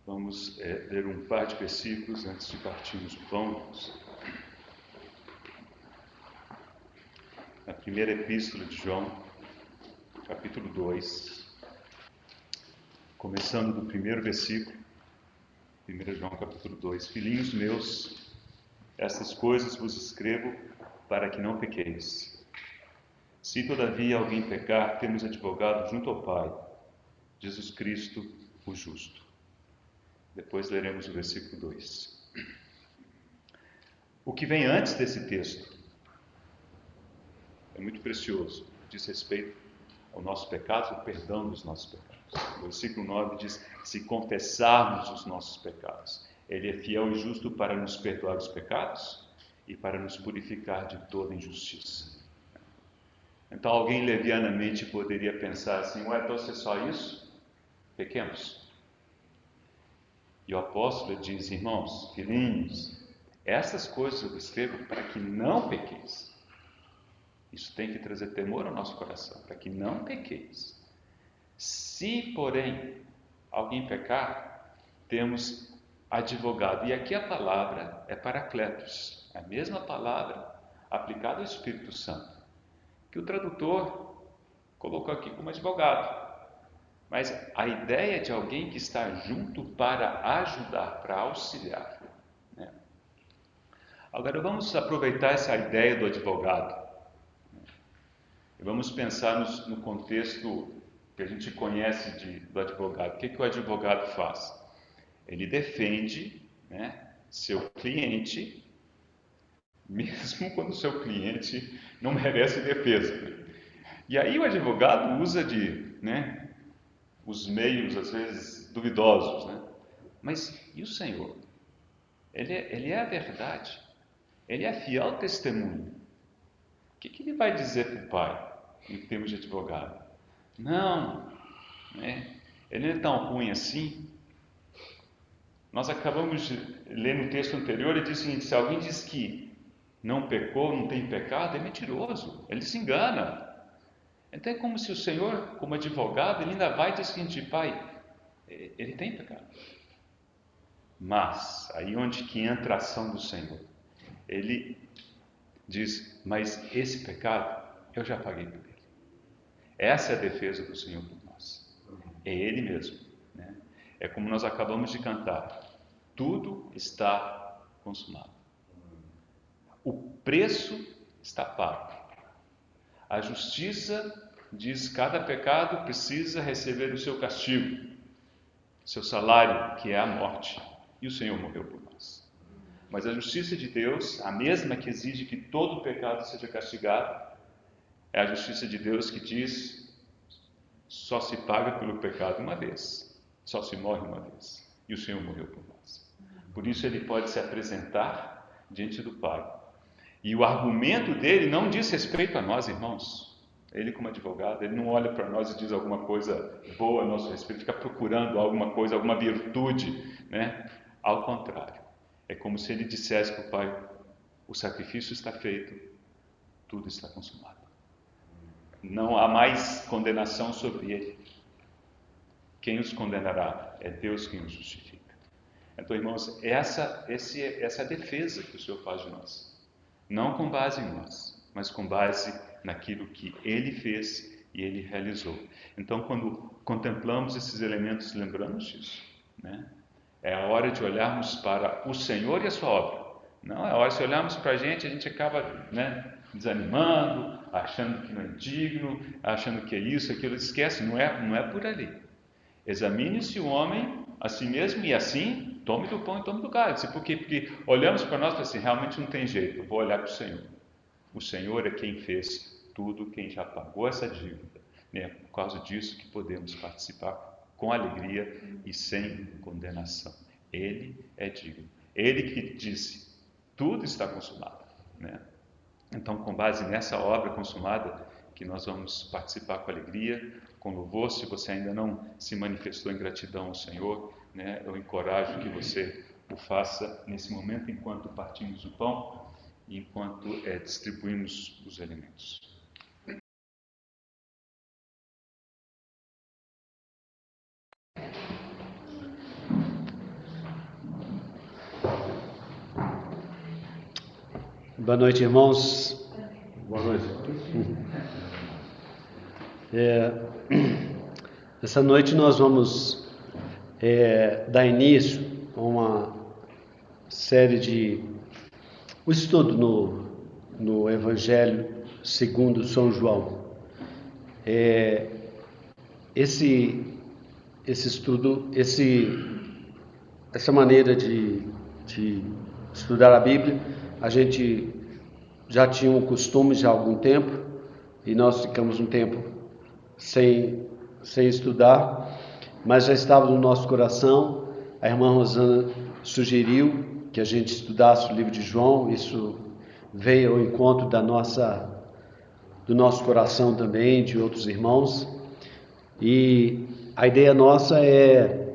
Vamos ler um par de versículos antes de partirmos o pão. Na primeira epístola de João, capítulo 2, começando do primeiro versículo, 1 João capítulo 2. Filhinhos meus, estas coisas vos escrevo para que não pequeis. Se todavia alguém pecar, temos advogado junto ao Pai, Jesus Cristo, o justo. Depois leremos o versículo 2. O que vem antes desse texto é muito precioso, diz respeito ao nosso pecado, ao perdão dos nossos pecados. O versículo 9 diz: se confessarmos os nossos pecados, Ele é fiel e justo para nos perdoar os pecados e para nos purificar de toda injustiça. Então alguém levianamente poderia pensar assim: ué, então se é só isso? Pequemos. E o apóstolo diz: irmãos, filhinhos, essas coisas eu escrevo para que não pequeis. Isso tem que trazer temor ao nosso coração, para que não pequeis. Se, porém, alguém pecar, temos advogado. E aqui a palavra é paracletos, a mesma palavra aplicada ao Espírito Santo, que o tradutor colocou aqui como advogado. Mas a ideia de alguém que está junto para ajudar, para auxiliar. Né? Agora vamos aproveitar essa ideia do advogado. E vamos pensar no contexto que a gente conhece do advogado. O que o advogado faz? Ele defende, né, seu cliente, mesmo quando o seu cliente não merece defesa. E aí o advogado usa os meios, às vezes, duvidosos. Né? Mas e o Senhor? Ele é a verdade. Ele é fiel testemunho. O que ele vai dizer para o Pai, em termos de advogado? Não, né? Ele não é tão ruim assim. Nós acabamos de ler no texto anterior, ele diz o seguinte: se alguém diz que não pecou, não tem pecado, é mentiroso, ele se engana. Então é como se o Senhor, como advogado, ele ainda vai dizer o seguinte: Pai, ele tem pecado. Mas, aí onde que entra a ação do Senhor? Ele diz: mas esse pecado eu já paguei por ele. Essa é a defesa do Senhor por nós. É Ele mesmo. Né? É como nós acabamos de cantar: tudo está consumado. O preço está pago. A justiça diz: cada pecado precisa receber o seu castigo, seu salário, que é a morte. E o Senhor morreu por nós. Mas a justiça de Deus, a mesma que exige que todo pecado seja castigado, é a justiça de Deus que diz: só se paga pelo pecado uma vez, só se morre uma vez. E o Senhor morreu por nós. Por isso ele pode se apresentar diante do Pai. E o argumento dele não diz respeito a nós, irmãos. Ele, como advogado, ele não olha para nós e diz alguma coisa boa a nosso respeito, fica procurando alguma coisa, alguma virtude, né? Ao contrário, é como se ele dissesse para o Pai: o sacrifício está feito, tudo está consumado. Não há mais condenação sobre ele. Quem os condenará? É Deus quem os justifica. Então, irmãos, essa é a defesa que o Senhor faz de nós. Não com base em nós, mas com base naquilo que Ele fez e Ele realizou. Então, quando contemplamos esses elementos, lembramos disso. Né? É a hora de olharmos para o Senhor e a sua obra. Não é a hora de olharmos para a gente acaba, né, desanimando, achando que não é digno, achando que é isso, aquilo. Esquece, não é por ali. Examine-se o homem a si mesmo e assim tome do pão e tome do cálice. Por quê? Porque olhamos para nós e assim: realmente não tem jeito, eu vou olhar para o Senhor. O Senhor é quem fez tudo, quem já pagou essa dívida. É por causa disso que podemos participar com alegria e sem condenação. Ele é digno. Ele que disse: tudo está consumado. Né? Então, com base nessa obra consumada, que nós vamos participar com alegria, com louvor. Se você ainda não se manifestou em gratidão ao Senhor, né, eu encorajo que você o faça nesse momento, enquanto partimos o pão e enquanto distribuímos os alimentos. Boa noite, irmãos. Boa noite. Essa noite nós vamos dar início a uma série de o estudo no Evangelho segundo São João. Esse estudo, essa maneira de estudar a Bíblia, a gente já tinha um costume já há algum tempo, e nós ficamos um tempo sem estudar, mas já estava no nosso coração. A irmã Rosana sugeriu que a gente estudasse o livro de João. Isso veio ao encontro do nosso coração também, de outros irmãos, e a ideia nossa é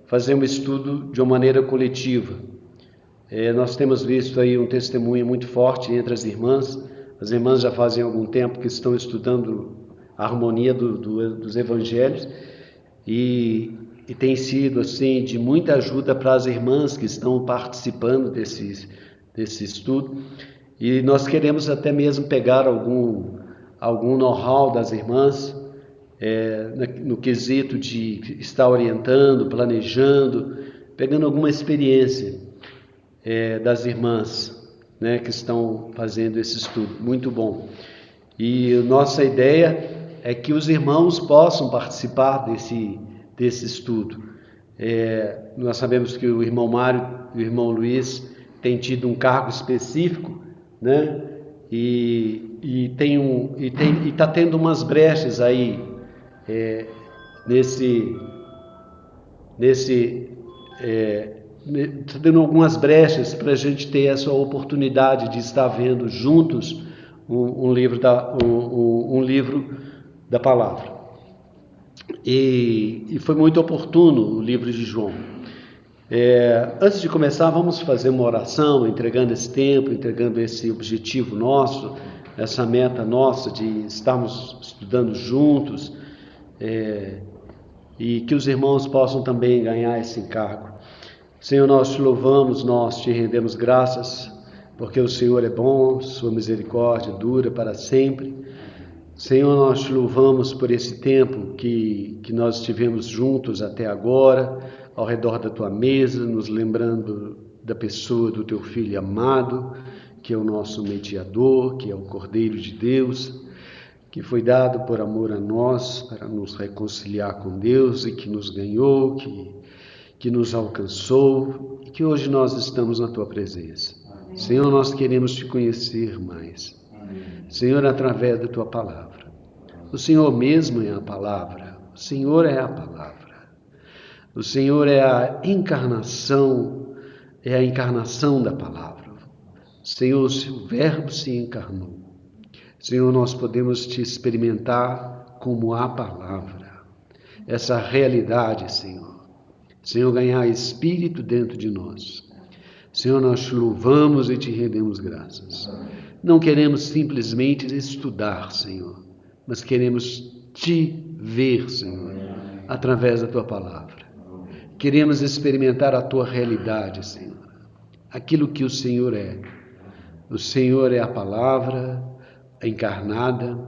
fazer um estudo de uma maneira coletiva. Nós temos visto aí um testemunho muito forte entre as irmãs. As irmãs já fazem algum tempo que estão estudando a harmonia dos evangelhos, e tem sido assim de muita ajuda para as irmãs que estão participando desse estudo. E nós queremos até mesmo pegar algum know-how das irmãs, no quesito de estar orientando, planejando, pegando alguma experiência das irmãs, né, que estão fazendo esse estudo. Muito bom. E nossa ideia é que os irmãos possam participar desse estudo. Nós sabemos que o irmão Mário e o irmão Luiz têm tido um cargo específico, né? E está tendo umas brechas aí está tendo algumas brechas para a gente ter essa oportunidade de estar vendo juntos um livro da palavra. E foi muito oportuno o livro de João. Antes de começar, vamos fazer uma oração, entregando esse tempo, entregando esse objetivo nosso, essa meta nossa de estarmos estudando juntos, e que os irmãos possam também ganhar esse encargo. Senhor, nós te louvamos, nós te rendemos graças, porque o Senhor é bom, sua misericórdia dura para sempre. Senhor, nós te louvamos por esse tempo que nós estivemos juntos até agora, ao redor da tua mesa, nos lembrando da pessoa do teu Filho amado, que é o nosso mediador, que é o Cordeiro de Deus, que foi dado por amor a nós para nos reconciliar com Deus e que nos ganhou, que nos alcançou e que hoje nós estamos na tua presença. Senhor, nós queremos te conhecer mais. Senhor, através da tua palavra. O Senhor mesmo é a palavra. O Senhor é a palavra. O Senhor é a encarnação da palavra. Senhor, o seu verbo se encarnou. Senhor, nós podemos te experimentar como a palavra. Essa realidade, Senhor. Senhor, ganhar espírito dentro de nós. Senhor, nós te louvamos e te rendemos graças. Não queremos simplesmente estudar, Senhor, mas queremos te ver, Senhor, através da tua palavra. Queremos experimentar a tua realidade, Senhor, aquilo que o Senhor é. O Senhor é a palavra encarnada,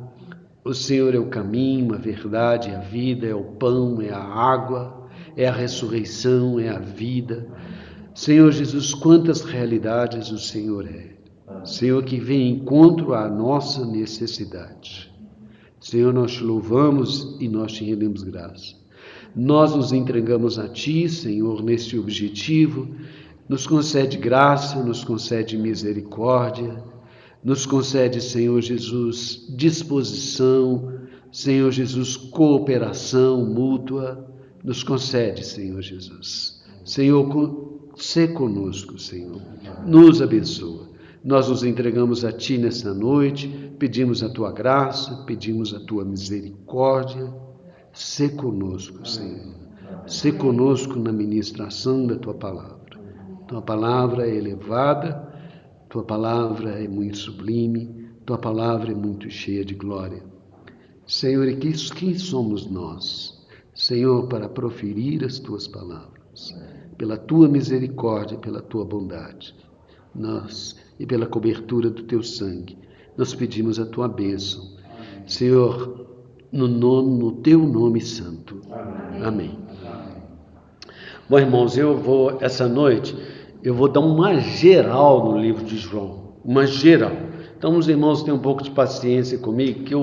o Senhor é o caminho, a verdade, a vida, é o pão, é a água, é a ressurreição, é a vida. Senhor Jesus, quantas realidades o Senhor é. Senhor, que vem em encontro à nossa necessidade. Senhor, nós te louvamos e nós te rendemos graça. Nós nos entregamos a ti, Senhor, nesse objetivo. Nos concede graça, nos concede misericórdia, nos concede, Senhor Jesus, disposição, Senhor Jesus, cooperação mútua. Nos concede, Senhor Jesus. Senhor, sê conosco, Senhor. Nos abençoa. Nós nos entregamos a ti nessa noite, pedimos a tua graça, pedimos a tua misericórdia. Sê conosco, Senhor. Sê conosco na ministração da tua palavra. Tua palavra é elevada, tua palavra é muito sublime, tua palavra é muito cheia de glória. Senhor, e quem somos nós, Senhor, para proferir as tuas palavras? Pela tua misericórdia, pela tua bondade. Nós e pela cobertura do teu sangue. Nós pedimos a tua bênção, Senhor, no teu nome santo. Amém. Bom, irmãos, essa noite, eu vou dar uma geral no livro de João, uma geral. Então, os irmãos tenham um pouco de paciência comigo, que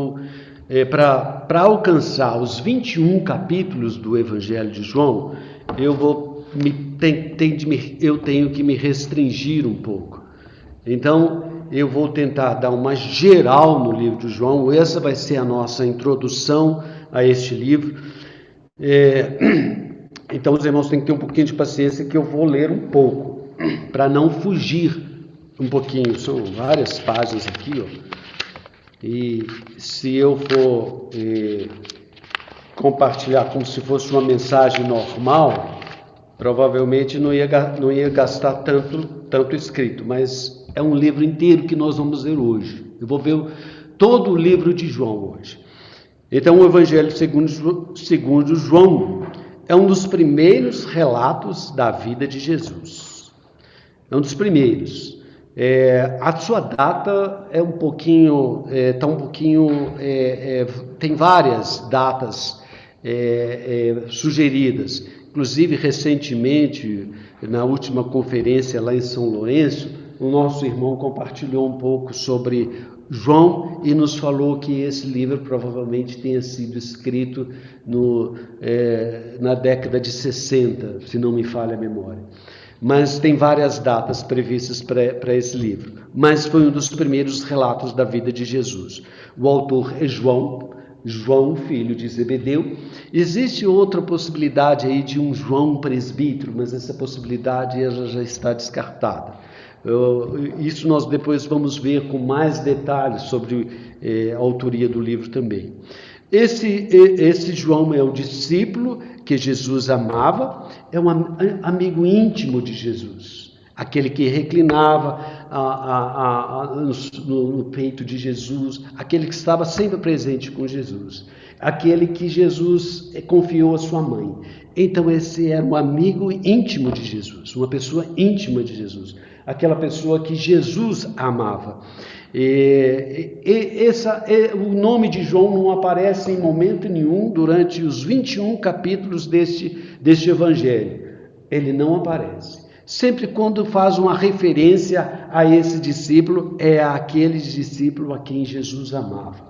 para alcançar os 21 capítulos do Evangelho de João, eu tenho que me restringir um pouco. Então, eu vou tentar dar uma geral no livro de João. Essa vai ser a nossa introdução a este livro. Então, os irmãos têm que ter um pouquinho de paciência, que eu vou ler um pouco, para não fugir um pouquinho. São várias páginas aqui, ó. E se eu for compartilhar como se fosse uma mensagem normal, provavelmente não ia gastar tanto escrito, mas é um livro inteiro que nós vamos ler hoje. Eu vou ver todo o livro de João hoje. Então, o Evangelho segundo João é um dos primeiros relatos da vida de Jesus. É um dos primeiros. A sua data é um pouquinho, tem várias datas sugeridas. Inclusive, recentemente, na última conferência lá em São Lourenço, o nosso irmão compartilhou um pouco sobre João e nos falou que esse livro provavelmente tenha sido escrito na década de 60, se não me falha a memória. Mas tem várias datas previstas para esse livro. Mas foi um dos primeiros relatos da vida de Jesus. O autor é João, filho de Zebedeu. Existe outra possibilidade aí de um João presbítero, mas essa possibilidade já está descartada. Isso nós depois vamos ver com mais detalhes sobre a autoria do livro também. Esse João é o discípulo que Jesus amava, é um amigo íntimo de Jesus, aquele que reclinava no peito de Jesus, aquele que estava sempre presente com Jesus, aquele que Jesus confiou a sua mãe. Então esse era um amigo íntimo de Jesus, uma pessoa íntima de Jesus, aquela pessoa que Jesus amava. O nome de João não aparece em momento nenhum durante os 21 capítulos deste evangelho. Ele não aparece. Sempre quando faz uma referência a esse discípulo, é aquele discípulo a quem Jesus amava.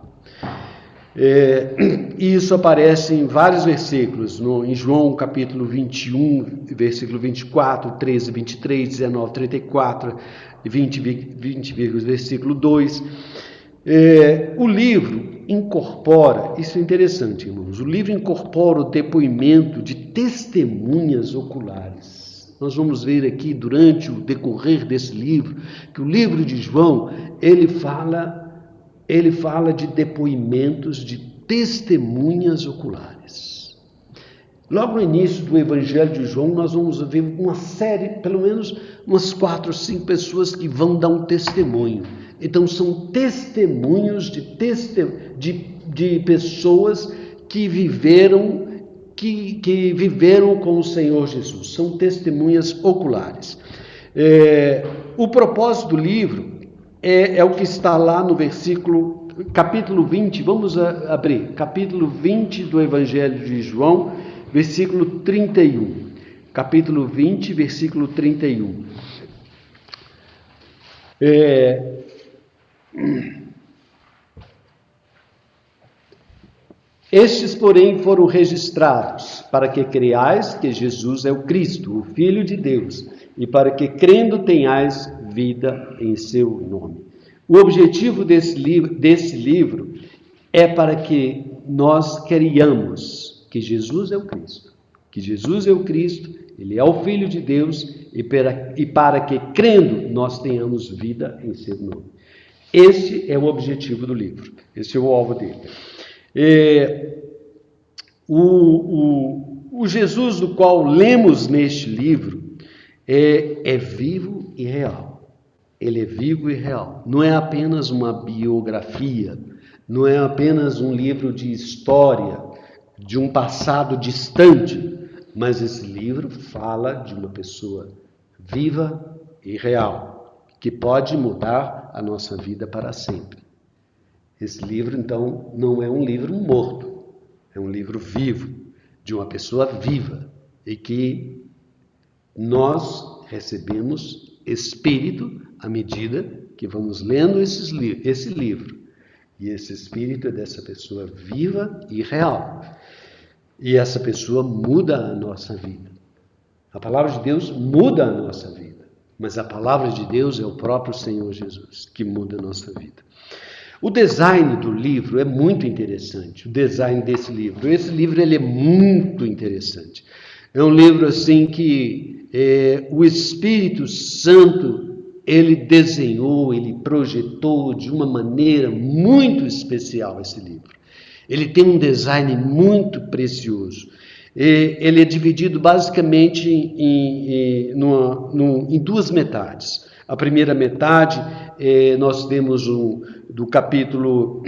E isso aparece em vários versículos, em João capítulo 21, versículo 24, 13, 23, 19, 34, 20, versículo 2. O livro incorpora, isso é interessante, irmãos, o livro incorpora o depoimento de testemunhas oculares. Nós vamos ver aqui, durante o decorrer desse livro, que o livro de João, ele fala de depoimentos de testemunhas oculares. Logo no início do Evangelho de João, nós vamos ver uma série, pelo menos umas 4 ou 5 pessoas que vão dar um testemunho. Então, são testemunhos de pessoas que viveram com o Senhor Jesus. São testemunhas oculares. O propósito do livro é o que está lá no capítulo 20, vamos abrir, capítulo 20 do Evangelho de João, versículo 31. Capítulo 20, versículo 31. Estes, porém, foram registrados para que creiais que Jesus é o Cristo, o Filho de Deus, e para que, crendo, tenhais vida em seu nome. O objetivo desse livro é para que nós creiamos que Jesus é o Cristo. Que Jesus é o Cristo, Ele é o Filho de Deus, e para que, crendo, nós tenhamos vida em seu nome. Este é o objetivo do livro, esse é o alvo dele. O Jesus do qual lemos neste livro é vivo e real. Ele é vivo e real. Não é apenas uma biografia, não é apenas um livro de história, de um passado distante, mas esse livro fala de uma pessoa viva e real, que pode mudar a nossa vida para sempre. Esse livro, então, não é um livro morto, é um livro vivo, de uma pessoa viva, e que nós recebemos espírito à medida que vamos lendo esse livro. E esse espírito é dessa pessoa viva e real. E essa pessoa muda a nossa vida. A palavra de Deus muda a nossa vida. Mas a palavra de Deus é o próprio Senhor Jesus que muda a nossa vida. O design do livro é muito interessante. O design desse livro. Esse livro ele é muito interessante. É um livro assim que o Espírito Santo ele desenhou, ele projetou de uma maneira muito especial esse livro. Ele tem um design muito precioso. Ele é dividido basicamente em duas metades. A primeira metade, nós temos do capítulo,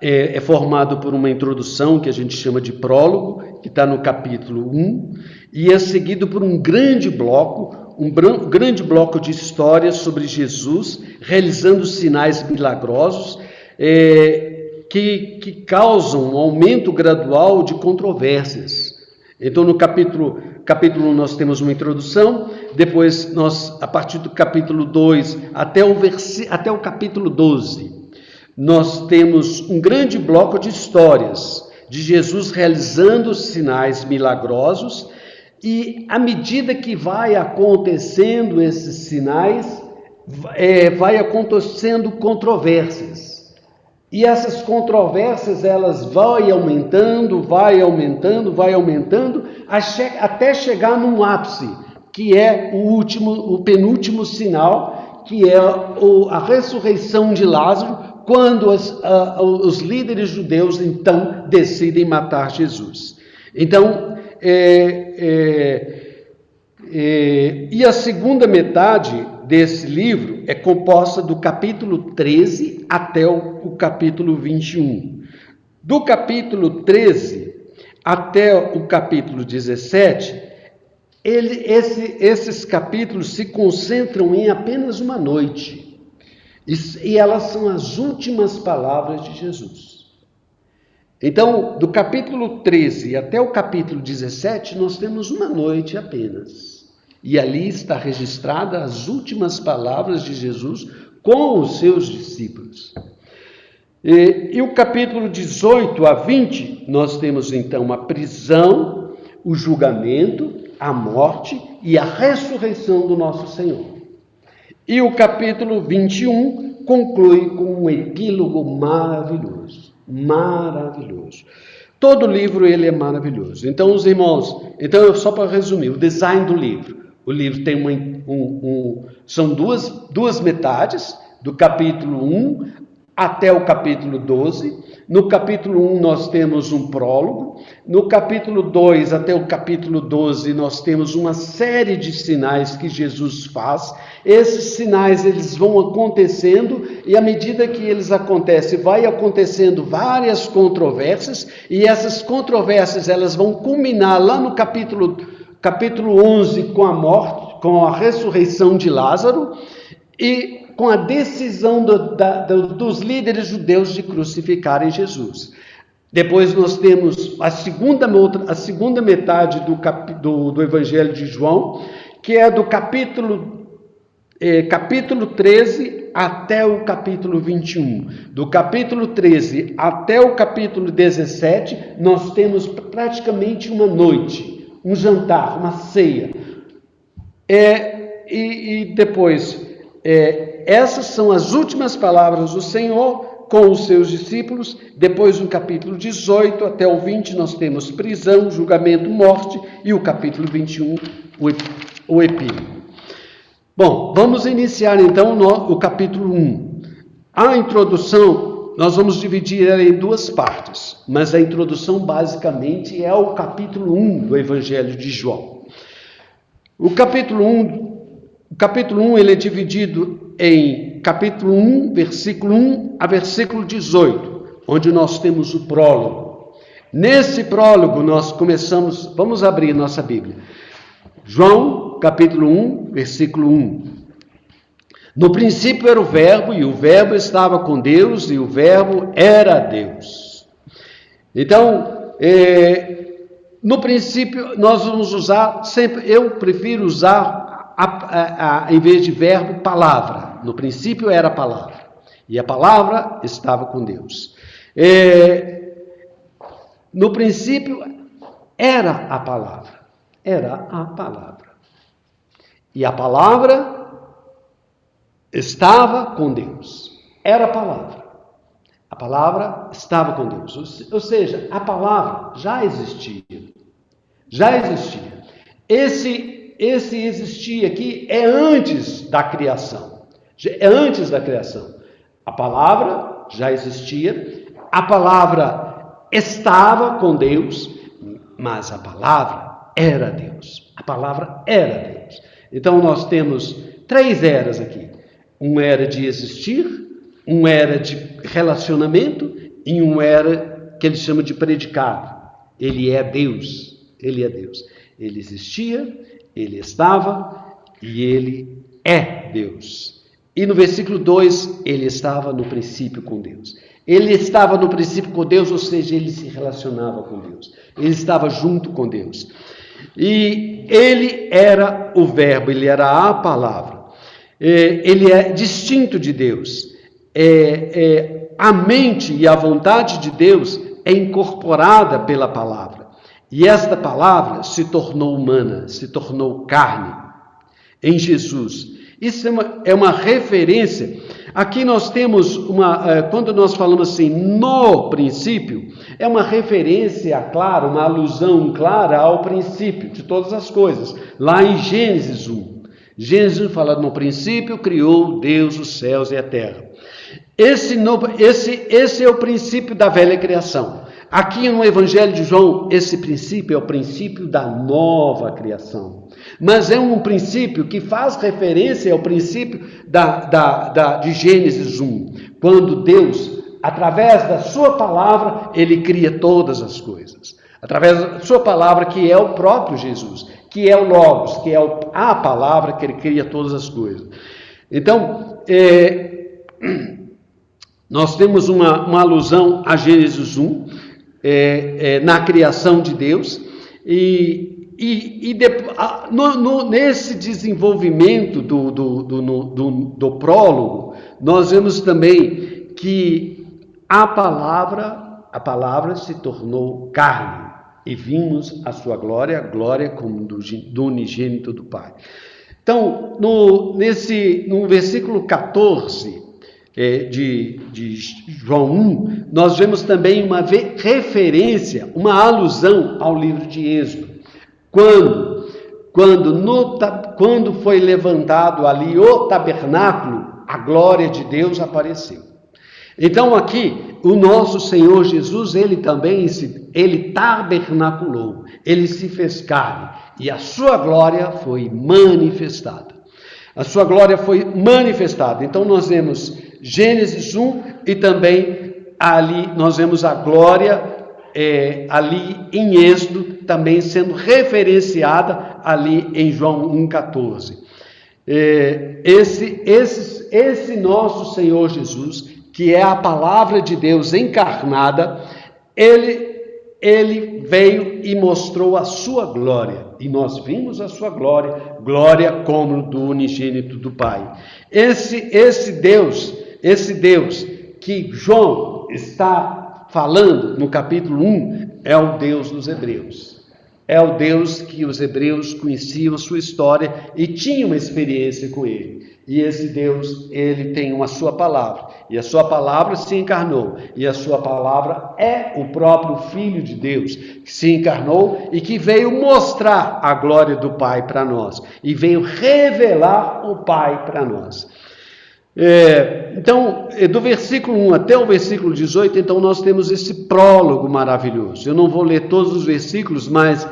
é formado por uma introdução que a gente chama de prólogo, que está no capítulo 1, e é seguido por um grande bloco de histórias sobre Jesus, realizando sinais milagrosos, que causam um aumento gradual de controvérsias. Então, no capítulo 1 nós temos uma introdução, depois a partir do capítulo 2 até o capítulo 12, nós temos um grande bloco de histórias de Jesus realizando sinais milagrosos, e à medida que vai acontecendo esses sinais, vai acontecendo controvérsias. E essas controvérsias, elas vão aumentando, até chegar num ápice, que é o penúltimo sinal, que é a ressurreição de Lázaro, quando os líderes judeus, então, decidem matar Jesus. Então, e a segunda metade desse livro é composta do capítulo 13 até o capítulo 21. Do capítulo 13 até o capítulo 17, esses capítulos se concentram em apenas uma noite. E elas são as últimas palavras de Jesus. Então, do capítulo 13 até o capítulo 17, nós temos uma noite apenas. E ali está registrada as últimas palavras de Jesus com os seus discípulos. E o capítulo 18 a 20, nós temos então a prisão, o julgamento, a morte e a ressurreição do nosso Senhor. E o capítulo 21 conclui com um epílogo maravilhoso. Maravilhoso. Todo livro ele é maravilhoso. Então, os irmãos, só para resumir, o design do livro. O livro tem são duas metades, do capítulo 1 até o capítulo 12. No capítulo 1 nós temos um prólogo. No capítulo 2 até o capítulo 12 nós temos uma série de sinais que Jesus faz. Esses sinais eles vão acontecendo e à medida que eles acontecem, vai acontecendo várias controvérsias e essas controvérsias elas vão culminar lá no capítulo 11 com a morte, com a ressurreição de Lázaro e com a decisão dos líderes judeus de crucificarem Jesus. Depois nós temos a segunda metade do Evangelho de João, que é do capítulo 13 até o capítulo 21. Do capítulo 13 até o capítulo 17, nós temos praticamente uma noite, um jantar, uma ceia. E depois, essas são as últimas palavras do Senhor com os seus discípulos. Depois, no capítulo 18 até o 20, nós temos prisão, julgamento, morte, e o capítulo 21, o epílogo. Bom, vamos iniciar então o capítulo 1. A introdução, nós vamos dividir ela em duas partes, mas a introdução basicamente é o capítulo 1 do Evangelho de João. O capítulo 1 ele é dividido em capítulo 1, versículo 1 a versículo 18, onde nós temos o prólogo. Nesse prólogo nós vamos abrir nossa Bíblia. João, capítulo 1, versículo 1. No princípio era o Verbo, e o Verbo estava com Deus, e o Verbo era Deus. Então, no princípio, nós vamos usar sempre, eu prefiro usar, em vez de verbo, palavra. No princípio era a palavra, e a palavra estava com Deus. No princípio era a palavra, e a palavra estava com Deus, era a palavra estava com Deus, ou seja, a palavra já existia. Esse existir aqui é antes da criação, a palavra já existia, a palavra estava com Deus, mas a palavra era Deus, Então nós temos 3 eras aqui, uma era de existir, uma era de relacionamento e uma era que ele chama de predicado. Ele é Deus. Ele existia, ele estava e ele é Deus. E no versículo 2, ele estava no princípio com Deus. Ele estava no princípio com Deus, ou seja, ele se relacionava com Deus. Ele estava junto com Deus. E ele era o Verbo, ele era a palavra. Ele é distinto de Deus. A mente e a vontade de Deus é incorporada pela palavra. E esta palavra se tornou humana, se tornou carne em Jesus. Isso é uma referência. Aqui nós temos quando nós falamos assim, no princípio, é uma referência clara, uma alusão clara ao princípio de todas as coisas. Lá em Gênesis 1. Gênesis 1 fala, no princípio criou Deus os céus e a terra. Esse é o princípio da velha criação. Aqui no Evangelho de João, esse princípio é o princípio da nova criação. Mas é um princípio que faz referência ao princípio de Gênesis 1. Quando Deus, através da sua palavra, ele cria todas as coisas. Através da sua palavra, que é o próprio Jesus, que é o Logos, que é a palavra que ele cria todas as coisas. Então, nós temos uma alusão a Gênesis 1, na criação de Deus, nesse desenvolvimento do prólogo, nós vemos também que a palavra se tornou carne, e vimos a sua glória como do unigênito do Pai. Então, no versículo 14 de João 1, nós vemos também uma referência, uma alusão ao livro de Êxodo. Quando foi levantado ali o tabernáculo, a glória de Deus apareceu. Então aqui, o nosso Senhor Jesus, ele também ele tabernaculou, ele se fez carne, e a sua glória foi manifestada. Então nós vemos Gênesis 1 e também ali nós vemos a glória ali em Êxodo também sendo referenciada ali em João 1,14. Esse nosso Senhor Jesus, que é a palavra de Deus encarnada, ele veio e mostrou a sua glória, e nós vimos a sua glória como do unigênito do Pai. Esse Deus que João está falando no capítulo 1 é o Deus dos Hebreus. É o Deus que os hebreus conheciam a sua história e tinham uma experiência com ele. E esse Deus, ele tem a sua palavra. E a sua palavra se encarnou. E a sua palavra é o próprio Filho de Deus, que se encarnou e que veio mostrar a glória do Pai para nós. E veio revelar o Pai para nós. Então, do versículo 1 até o versículo 18, então nós temos esse prólogo maravilhoso. Eu não vou ler todos os versículos, mas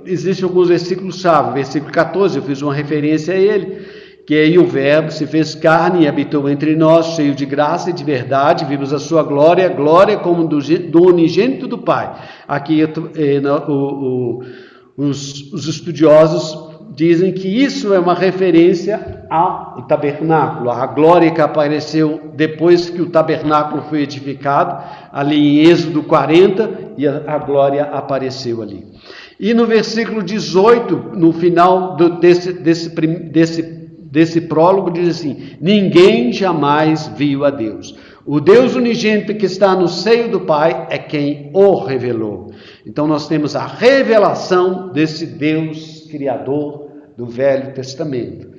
existem alguns versículos-chave. Versículo 14, eu fiz uma referência a ele, que aí o Verbo se fez carne e habitou entre nós, cheio de graça e de verdade, vimos a sua glória como do unigênito do Pai. Aqui os estudiosos dizem que isso é uma referência ao tabernáculo, a glória que apareceu depois que o tabernáculo foi edificado, ali em Êxodo 40, e a glória apareceu ali. E no versículo 18, no final desse prólogo, diz assim: ninguém jamais viu a Deus. O Deus unigênito que está no seio do Pai é quem o revelou. Então nós temos a revelação desse Deus Criador do Velho Testamento.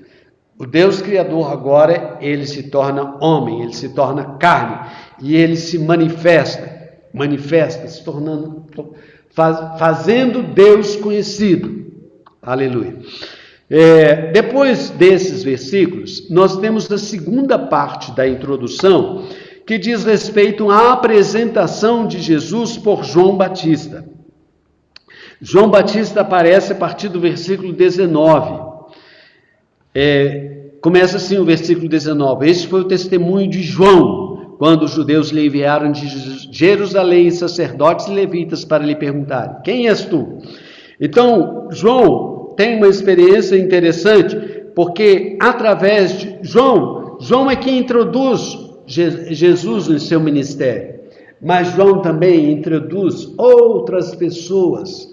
O Deus Criador agora, ele se torna homem, ele se torna carne, e ele se manifesta, se tornando, fazendo Deus conhecido. Aleluia. Depois desses versículos, nós temos a segunda parte da introdução, que diz respeito à apresentação de Jesus por João Batista. João Batista aparece a partir do versículo 19. Começa assim o versículo 19: este foi o testemunho de João, quando os judeus lhe enviaram de Jerusalém sacerdotes e levitas para lhe perguntarem: quem és tu? Então, João tem uma experiência interessante, porque através de João é quem introduz Jesus em seu ministério, mas João também introduz outras pessoas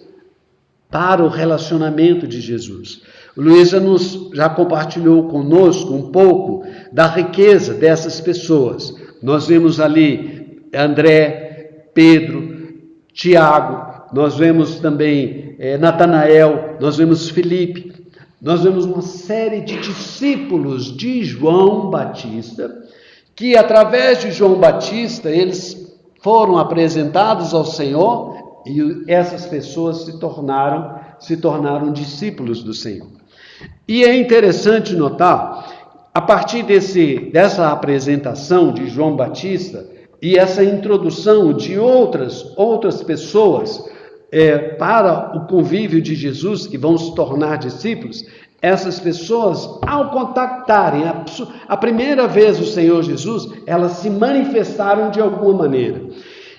para o relacionamento de Jesus. O Luiz já compartilhou conosco um pouco da riqueza dessas pessoas. Nós vemos ali André, Pedro, Tiago, nós vemos também Natanael, nós vemos Filipe, nós vemos uma série de discípulos de João Batista, que através de João Batista eles foram apresentados ao Senhor, e essas pessoas se tornaram discípulos do Senhor. E é interessante notar, a partir dessa apresentação de João Batista e essa introdução de outras pessoas para o convívio de Jesus, que vão se tornar discípulos, essas pessoas, ao contactarem a primeira vez o Senhor Jesus, elas se manifestaram de alguma maneira.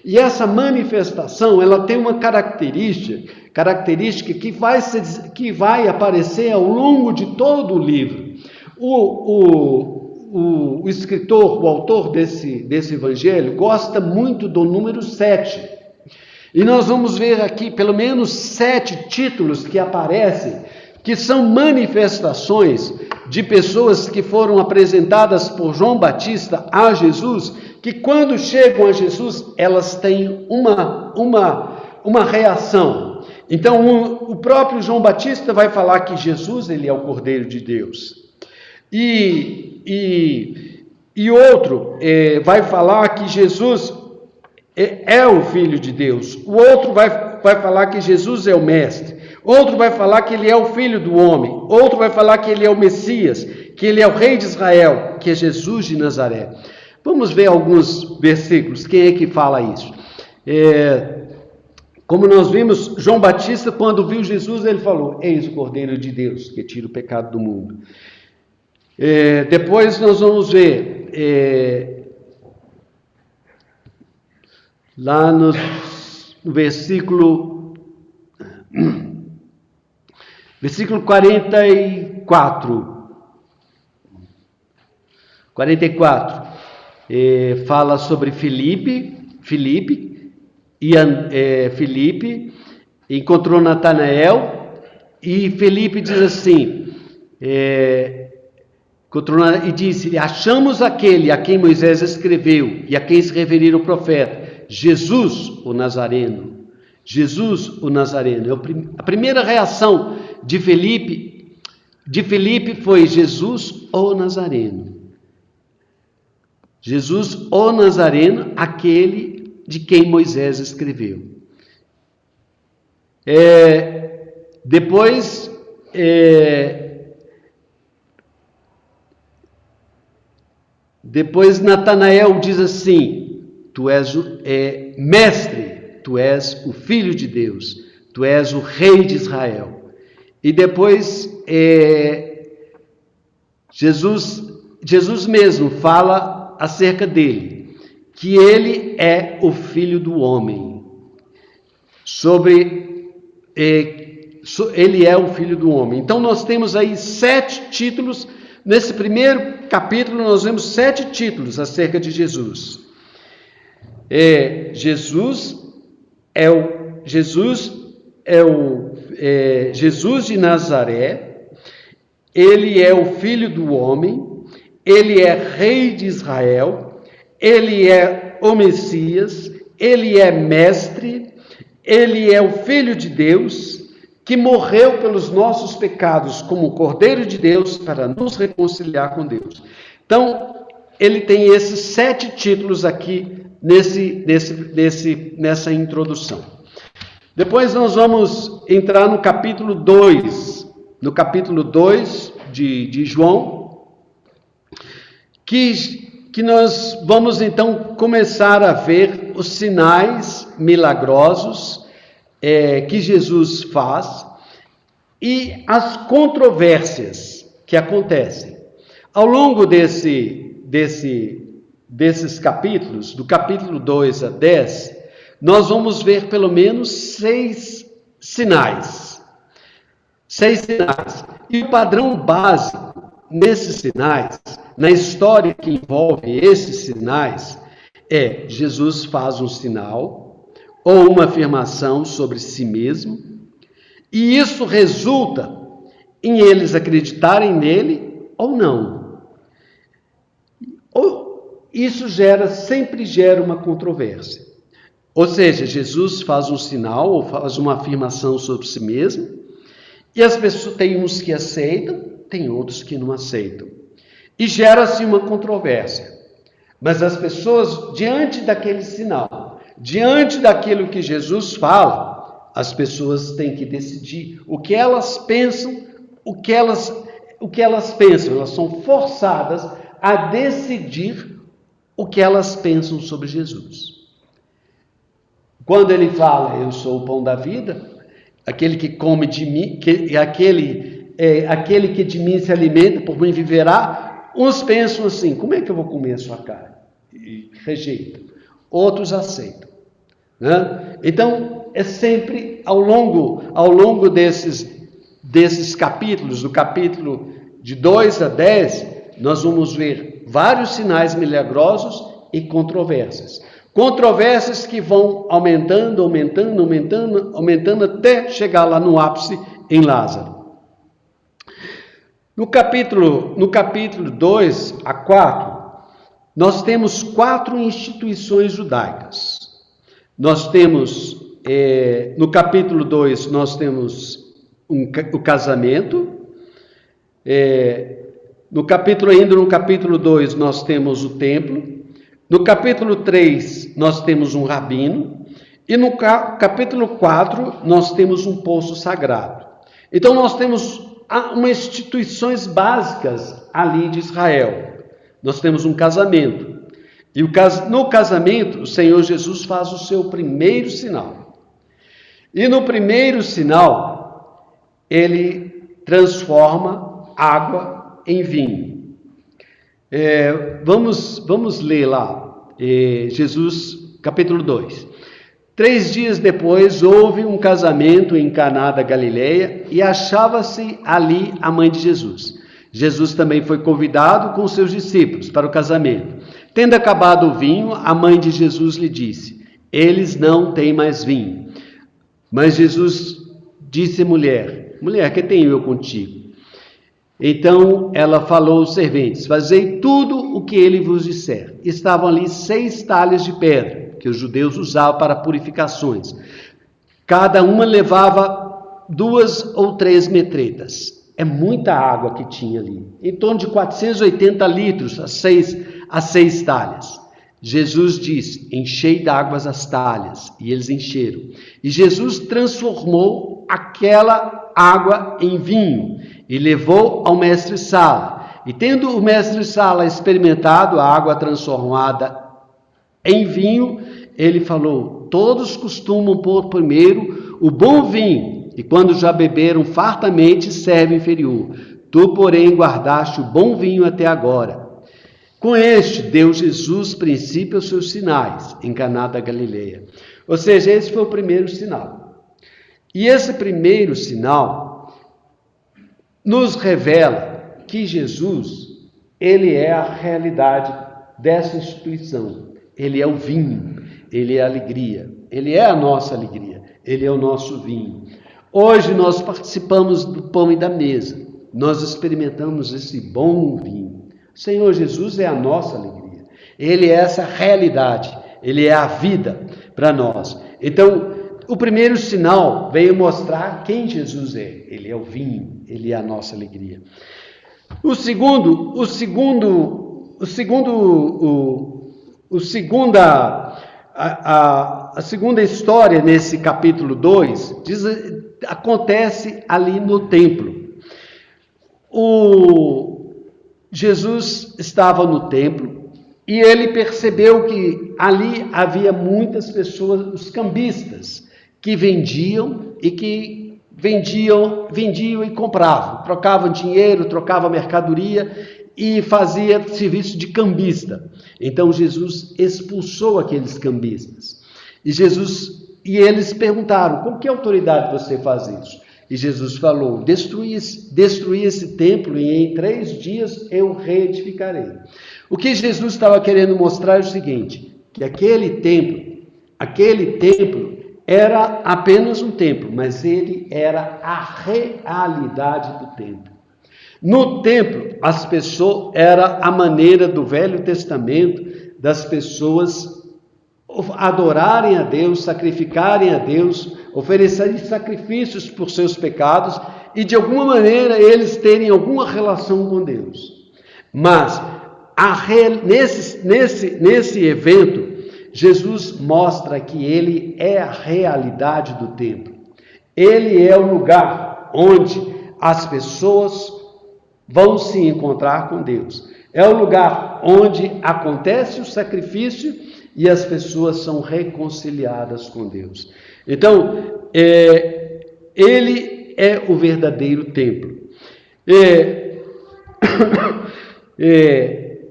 E essa manifestação, ela tem uma característica que vai aparecer ao longo de todo o livro. O escritor, o autor desse evangelho, gosta muito do número 7. E nós vamos ver aqui pelo menos 7 títulos que aparecem, que são manifestações de pessoas que foram apresentadas por João Batista a Jesus, que quando chegam a Jesus, elas têm uma reação. Então, o próprio João Batista vai falar que Jesus, ele é o Cordeiro de Deus. E outro vai falar que Jesus é o Filho de Deus. O outro vai falar que Jesus é o Mestre. Outro vai falar que ele é o Filho do Homem. Outro vai falar que ele é o Messias, que ele é o Rei de Israel, que é Jesus de Nazaré. Vamos ver alguns versículos. Quem é que fala isso? Como nós vimos, João Batista, quando viu Jesus, ele falou: eis o Cordeiro de Deus, que tira o pecado do mundo. Depois nós vamos ver, lá no versículo 44, fala sobre Filipe encontrou Natanael, e Filipe diz assim, e disse: achamos aquele a quem Moisés escreveu e a quem se referira o profeta, Jesus o Nazareno. Jesus o Nazareno. A primeira reação de Filipe foi Jesus o Nazareno. Jesus o Nazareno, aquele de quem Moisés escreveu. Depois Natanael diz assim: tu és mestre, tu és o Filho de Deus, tu és o Rei de Israel. E depois Jesus mesmo fala acerca dele, que ele é o Filho do Homem, sobre ele é o Filho do Homem. Então nós temos aí 7 títulos. Nesse primeiro capítulo nós vemos 7 títulos acerca de Jesus. Jesus de Nazaré. Ele é o Filho do Homem. Ele é Rei de Israel. Ele é o Messias. Ele é Mestre. Ele é o Filho de Deus, que morreu pelos nossos pecados como Cordeiro de Deus para nos reconciliar com Deus. Então, ele tem esses 7 títulos aqui nessa introdução. Depois nós vamos entrar no capítulo 2. No capítulo 2 de João, que nós vamos então começar a ver os sinais milagrosos que Jesus faz e as controvérsias que acontecem. Ao longo desses capítulos, do capítulo 2 a 10, nós vamos ver pelo menos 6 sinais. 6 sinais. E o padrão básico nesses sinais, na história que envolve esses sinais, Jesus faz um sinal ou uma afirmação sobre si mesmo, e isso resulta em eles acreditarem nele ou não. Isso sempre gera uma controvérsia. Ou seja, Jesus faz um sinal ou faz uma afirmação sobre si mesmo, e as pessoas, tem uns que aceitam, tem outros que não aceitam. E gera-se uma controvérsia. Mas as pessoas, diante daquele sinal, diante daquilo que Jesus fala, as pessoas têm que decidir o que elas pensam, o que elas pensam. Elas são forçadas a decidir o que elas pensam sobre Jesus. Quando ele fala, eu sou o pão da vida, aquele que come de mim, aquele que de mim se alimenta, por mim viverá, uns pensam assim, como é que eu vou comer a sua carne? E rejeitam. Outros aceitam. Né? Então, é sempre ao longo desses capítulos, do capítulo de 2 a 10, nós vamos ver vários sinais milagrosos e controvérsias. Controvérsias que vão aumentando até chegar lá no ápice em Lázaro. No capítulo 2 a 4, nós temos 4 instituições judaicas. Nós temos, no capítulo 2, nós temos o casamento. No capítulo 2, nós temos o templo. No capítulo 3, nós temos um rabino. E no capítulo 4, nós temos um poço sagrado. Então, nós temos umas instituições básicas ali de Israel. Nós temos um casamento. E no casamento, o Senhor Jesus faz o seu primeiro sinal. E no primeiro sinal, ele transforma água em vinho. Vamos ler lá, Jesus, capítulo 2. 3 dias depois, houve um casamento em Caná da Galileia e achava-se ali a mãe de Jesus. Jesus também foi convidado com seus discípulos para o casamento. Tendo acabado o vinho, a mãe de Jesus lhe disse, eles não têm mais vinho. Mas Jesus disse à mulher, que tenho eu contigo? Então ela falou aos serventes, fazei tudo o que ele vos disser. Estavam ali 6 talhas de pedra, que os judeus usavam para purificações. Cada uma levava 2 ou 3 metretas. É muita água que tinha ali. Em torno de 480 litros, as 6 talhas. Jesus disse, enchei de águas as talhas. E eles encheram. E Jesus transformou aquela água em vinho. E levou ao mestre-sala. E tendo o mestre-sala experimentado a água transformada em vinho, ele falou, todos costumam pôr primeiro o bom vinho, e quando já beberam fartamente, serve inferior. Tu, porém, guardaste o bom vinho até agora. Com este, deu Jesus princípio aos seus sinais, em Caná da Galileia. Ou seja, esse foi o primeiro sinal. E esse primeiro sinal nos revela que Jesus, ele é a realidade dessa instituição. Ele é o vinho, ele é a alegria, ele é a nossa alegria, ele é o nosso vinho. Hoje nós participamos do pão e da mesa, nós experimentamos esse bom vinho. O Senhor Jesus é a nossa alegria, ele é essa realidade, ele é a vida para nós. Então, o primeiro sinal veio mostrar quem Jesus é. Ele é o vinho, ele é a nossa alegria. A segunda história nesse capítulo 2 acontece ali no templo. Jesus estava no templo e ele percebeu que ali havia muitas pessoas, os cambistas, que vendiam e compravam, trocavam dinheiro, trocavam mercadoria e fazia serviço de cambista. Então Jesus expulsou aqueles cambistas. E eles perguntaram: com que autoridade você faz isso? E Jesus falou: destruí esse templo e em 3 dias eu reedificarei. O que Jesus estava querendo mostrar é o seguinte, que aquele templo era apenas um templo, mas ele era a realidade do templo. No templo, as pessoas, era a maneira do Velho Testamento das pessoas adorarem a Deus, sacrificarem a Deus, oferecerem sacrifícios por seus pecados e de alguma maneira eles terem alguma relação com Deus. Mas nesse evento, Jesus mostra que ele é a realidade do templo. Ele é o lugar onde as pessoas vão se encontrar com Deus. É o lugar onde acontece o sacrifício e as pessoas são reconciliadas com Deus. Então, ele é o verdadeiro templo.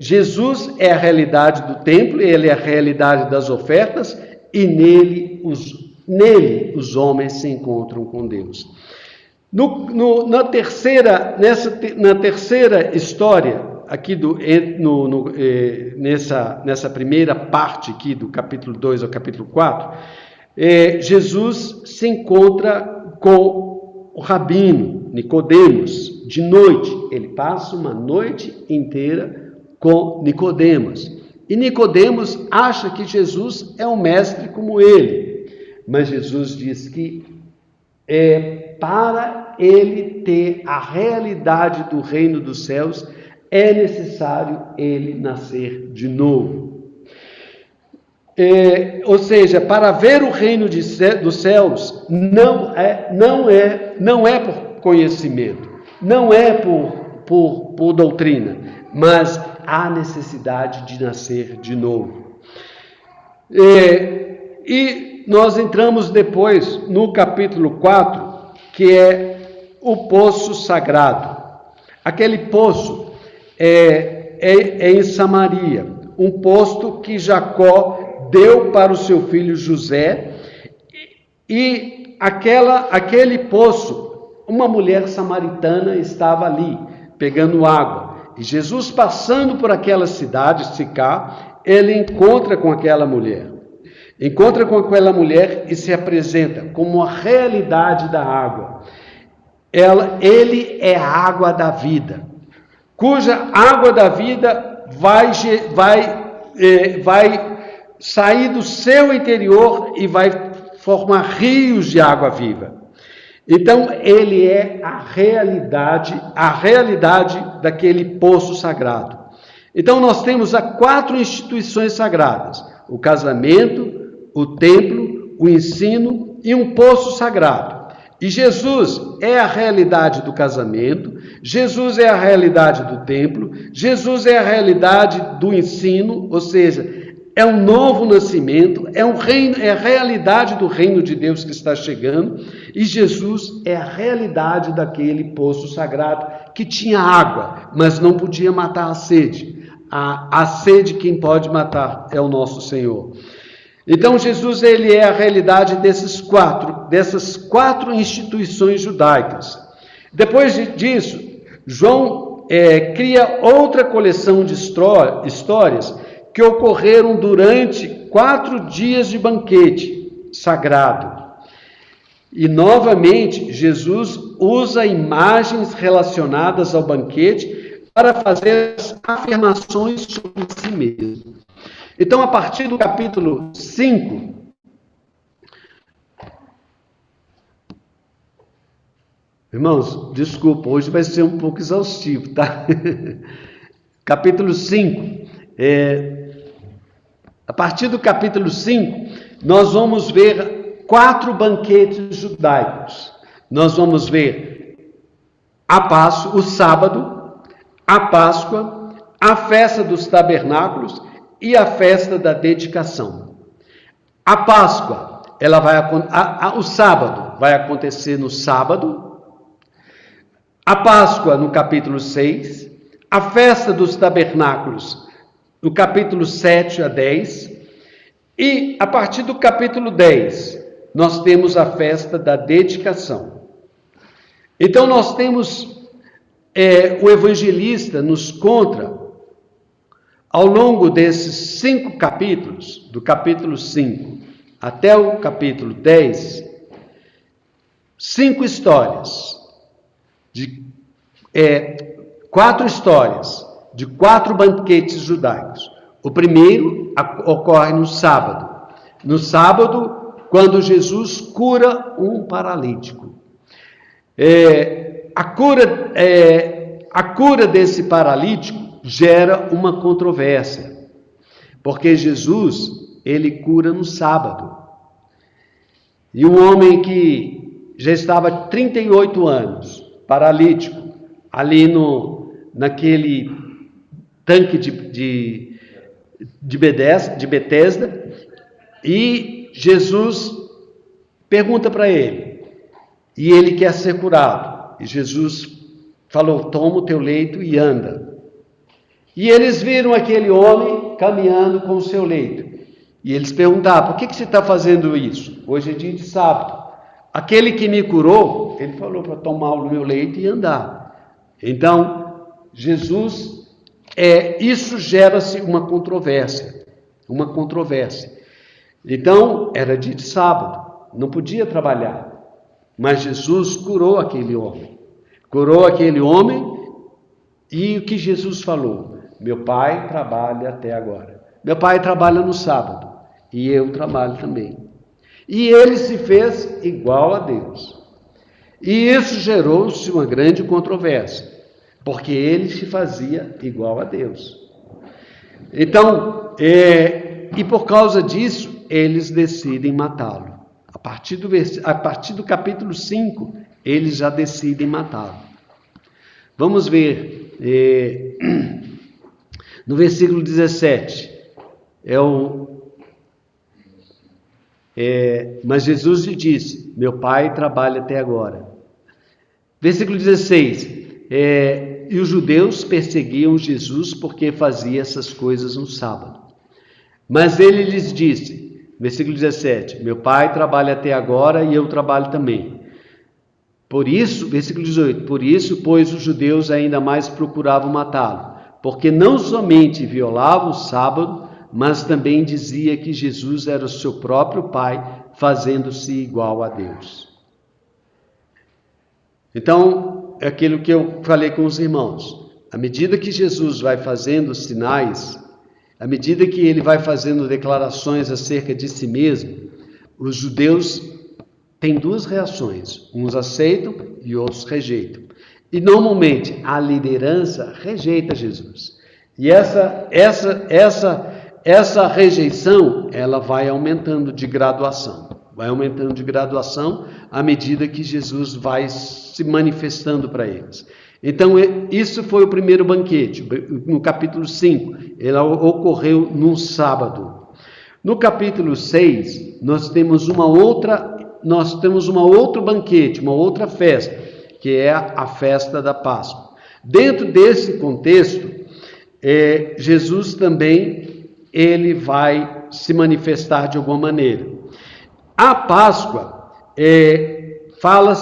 Jesus é a realidade do templo, ele é a realidade das ofertas e nele os homens se encontram com Deus. Na terceira história, aqui nessa primeira parte aqui do capítulo 2 ao capítulo 4, Jesus se encontra com o rabino Nicodemos de noite. Ele passa uma noite inteira com Nicodemos. E Nicodemos acha que Jesus é um mestre como ele. Mas Jesus diz que para ele ter a realidade do reino dos céus, é necessário ele nascer de novo. Ou seja, para ver o reino dos céus, não é por conhecimento, não é por doutrina, mas há necessidade de nascer de novo. E nós entramos depois no capítulo 4, que é o poço sagrado. Aquele poço é em Samaria, um poço que Jacó deu para o seu filho José, e aquele poço, uma mulher samaritana estava ali, pegando água. E Jesus, passando por aquela cidade, Sicá, ele encontra com aquela mulher. E se apresenta como a realidade da água. Ele é a água da vida, cuja água da vida vai sair do seu interior e vai formar rios de água viva. Então, ele é a realidade daquele poço sagrado. Então, nós temos 4 instituições sagradas: o casamento, o templo, o ensino e um poço sagrado. E Jesus é a realidade do casamento, Jesus é a realidade do templo, Jesus é a realidade do ensino, ou seja, é um novo nascimento, é a realidade do reino de Deus que está chegando, e Jesus é a realidade daquele poço sagrado que tinha água, mas não podia matar a sede. A sede quem pode matar é o nosso Senhor. Então Jesus ele é a realidade dessas quatro instituições judaicas. Depois disso, João cria outra coleção de histórias que ocorreram durante 4 dias de banquete sagrado. E novamente Jesus usa imagens relacionadas ao banquete para fazer as afirmações sobre si mesmo. Então, a partir do capítulo 5, irmãos, desculpa, hoje vai ser um pouco exaustivo, tá? Capítulo 5, a partir do capítulo 5, nós vamos ver 4 banquetes judaicos. Nós vamos ver a Páscoa, o sábado, a Páscoa, a festa dos tabernáculos e a festa da dedicação. A Páscoa, o sábado vai acontecer no sábado, a Páscoa no capítulo 6, a festa dos tabernáculos no capítulo 7 a 10, e a partir do capítulo 10, nós temos a festa da dedicação. Então nós temos, o evangelista nos conta, ao longo desses 5 capítulos, do capítulo 5 até o capítulo 10, 5 histórias, 4 histórias de 4 banquetes judaicos. O primeiro ocorre no sábado. No sábado, quando Jesus cura um paralítico. A cura desse paralítico gera uma controvérsia, porque Jesus, ele cura no sábado. E um homem que já estava 38 anos, paralítico, ali naquele tanque de Betesda, e Jesus pergunta para ele, e ele quer ser curado. E Jesus falou: toma o teu leito e anda. E eles viram aquele homem caminhando com o seu leito. E eles perguntaram: por que você está fazendo isso? Hoje é dia de sábado. Aquele que me curou, ele falou para tomar o meu leito e andar. Então, Jesus, isso gera-se uma controvérsia. Então, era dia de sábado, não podia trabalhar. Mas Jesus curou aquele homem. E o que Jesus falou? Meu pai trabalha até agora. Meu pai trabalha no sábado. E eu trabalho também. E ele se fez igual a Deus. E isso gerou-se uma grande controvérsia. Porque ele se fazia igual a Deus. Então, e por causa disso, eles decidem matá-lo. A partir do capítulo 5, eles já decidem matá-lo. Vamos ver no versículo 17. Mas Jesus lhe disse: meu pai trabalha até agora. Versículo 16. E os judeus perseguiam Jesus porque fazia essas coisas no sábado. Mas ele lhes disse, versículo 17, meu pai trabalha até agora e eu trabalho também. Por isso, versículo 18, por isso, pois os judeus ainda mais procuravam matá-lo, porque não somente violava o sábado, mas também dizia que Jesus era o seu próprio pai, fazendo-se igual a Deus. Então, é aquilo que eu falei com os irmãos. À medida que Jesus vai fazendo sinais, à medida que ele vai fazendo declarações acerca de si mesmo, os judeus têm 2 reações. Uns aceitam e outros rejeitam. E normalmente a liderança rejeita Jesus. E essa rejeição, ela vai aumentando de graduação. Vai aumentando de graduação à medida que Jesus vai se manifestando para eles. Então, isso foi o primeiro banquete, no capítulo 5. Ele ocorreu num sábado. No capítulo 6, nós temos um outro banquete, uma outra festa, que é a festa da Páscoa. Dentro desse contexto, Jesus também ele vai se manifestar de alguma maneira. A Páscoa fala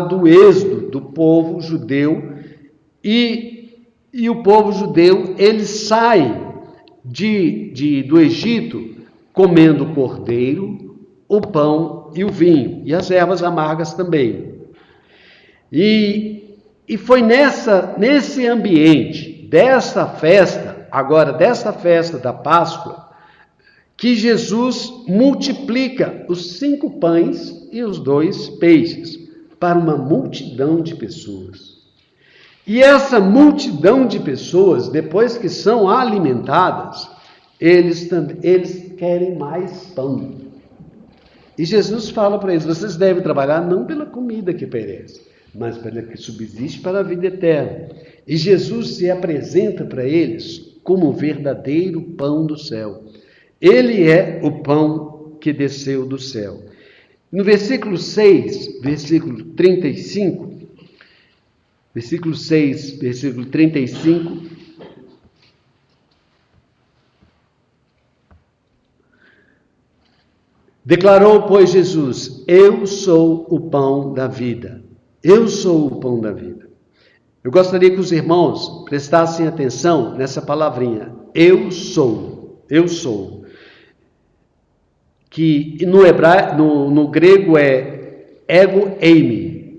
do êxodo do povo judeu, e o povo judeu, ele sai do Egito comendo cordeiro, o pão e o vinho, e as ervas amargas também. E foi nesse ambiente dessa festa da Páscoa, que Jesus multiplica os 5 pães e os 2 peixes para uma multidão de pessoas. E essa multidão de pessoas, depois que são alimentadas, eles querem mais pão. E Jesus fala para eles: vocês devem trabalhar não pela comida que perece, mas pela que subsiste para a vida eterna. E Jesus se apresenta para eles como o verdadeiro pão do céu. Ele é o pão que desceu do céu. No versículo 6, versículo 35, versículo 6, versículo 35, declarou, pois, Jesus: eu sou o pão da vida. Eu sou o pão da vida. Eu gostaria que os irmãos prestassem atenção nessa palavrinha, eu sou, que no grego é ego eimi,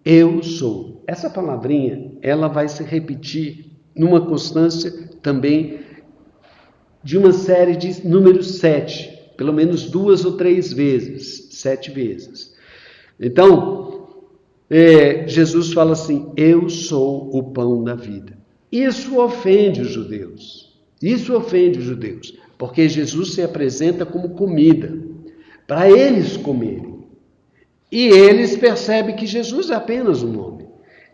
eu sou. Essa palavrinha, ela vai se repetir numa constância também de uma série de número 7, pelo menos 2 ou 3 vezes, 7 vezes. Então, Jesus fala assim: eu sou o pão da vida. Isso ofende os judeus, porque Jesus se apresenta como comida, para eles comerem. E eles percebem que Jesus é apenas um nome.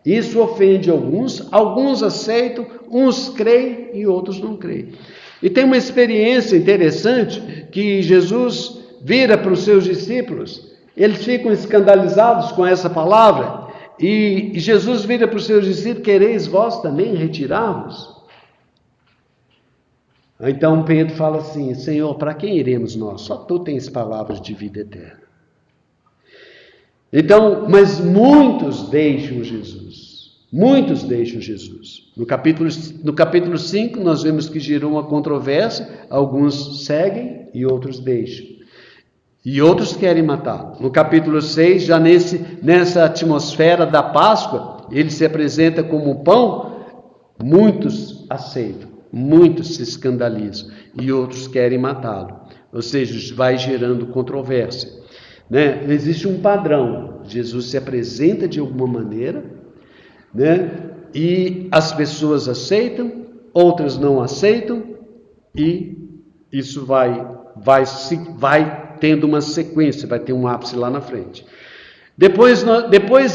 Isso ofende alguns aceitam, uns creem e outros não creem. E tem uma experiência interessante que Jesus vira para os seus discípulos, eles ficam escandalizados com essa palavra, e Jesus vira para os seus discípulos: quereis vós também retirar-vos? Então Pedro fala assim: Senhor, para quem iremos nós? Só tu tens palavras de vida eterna. Então, mas muitos deixam Jesus. No capítulo 5, nós vemos que gerou uma controvérsia, alguns seguem e outros deixam. E outros querem matá-lo. No capítulo 6, já nessa atmosfera da Páscoa, ele se apresenta como pão, muitos aceitam, muitos se escandalizam e outros querem matá-lo. Ou seja, vai gerando controvérsia. Né? Existe um padrão. Jesus se apresenta de alguma maneira, né? E as pessoas aceitam, outras não aceitam, e isso vai tendo uma sequência, vai ter um ápice lá na frente. Depois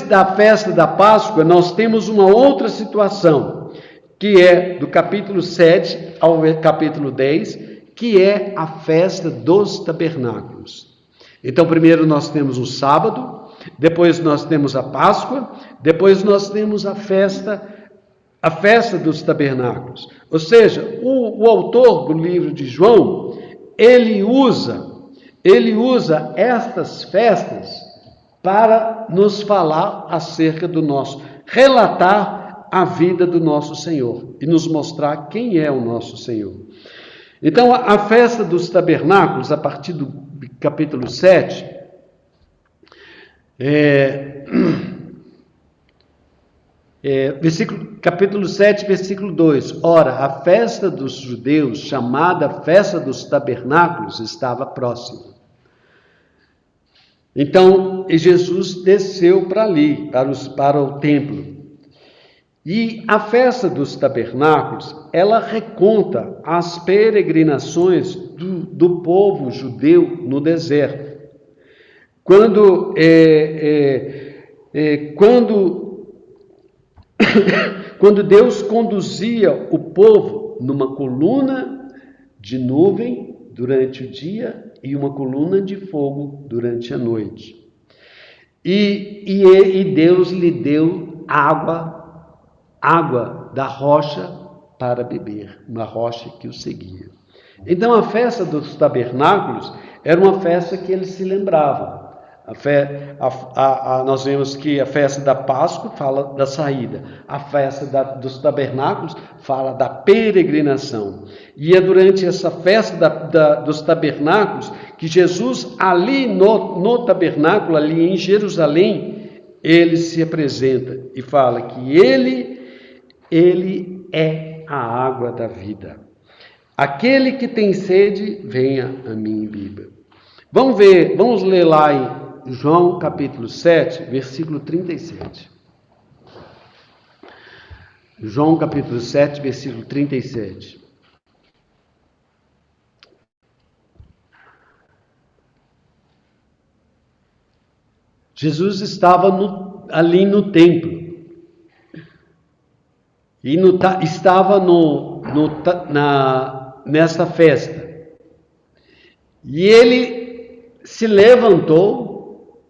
da festa da Páscoa, nós temos uma outra situação, que é do capítulo 7 ao capítulo 10, que é a festa dos tabernáculos. Então, primeiro nós temos o sábado, depois nós temos a Páscoa, depois nós temos a festa dos tabernáculos. Ou seja, o autor do livro de João, ele usa estas festas para nos falar acerca relatar a vida do nosso Senhor e nos mostrar quem é o nosso Senhor. Então, a festa dos tabernáculos, a partir do capítulo 7, capítulo 7, versículo 2. Ora, a festa dos judeus, chamada festa dos tabernáculos, estava próxima. Então, Jesus desceu para ali, para o templo. E a festa dos tabernáculos, ela reconta as peregrinações do povo judeu no deserto. Quando Deus conduzia o povo numa coluna de nuvem durante o dia e uma coluna de fogo durante a noite. E Deus lhe deu água da rocha para beber, uma rocha que o seguia. Então a festa dos tabernáculos era uma festa que eles se lembravam. Nós vemos que a festa da Páscoa fala da saída, a festa dos tabernáculos fala da peregrinação. E é durante essa festa dos tabernáculos que Jesus, ali no tabernáculo, ali em Jerusalém, ele se apresenta e fala que ele é a água da vida. Aquele que tem sede, venha a mim e beba. Vamos ler lá em João capítulo 7, versículo 37. João capítulo 7, versículo 37. Jesus estava ali no templo. E estava nessa festa. E ele se levantou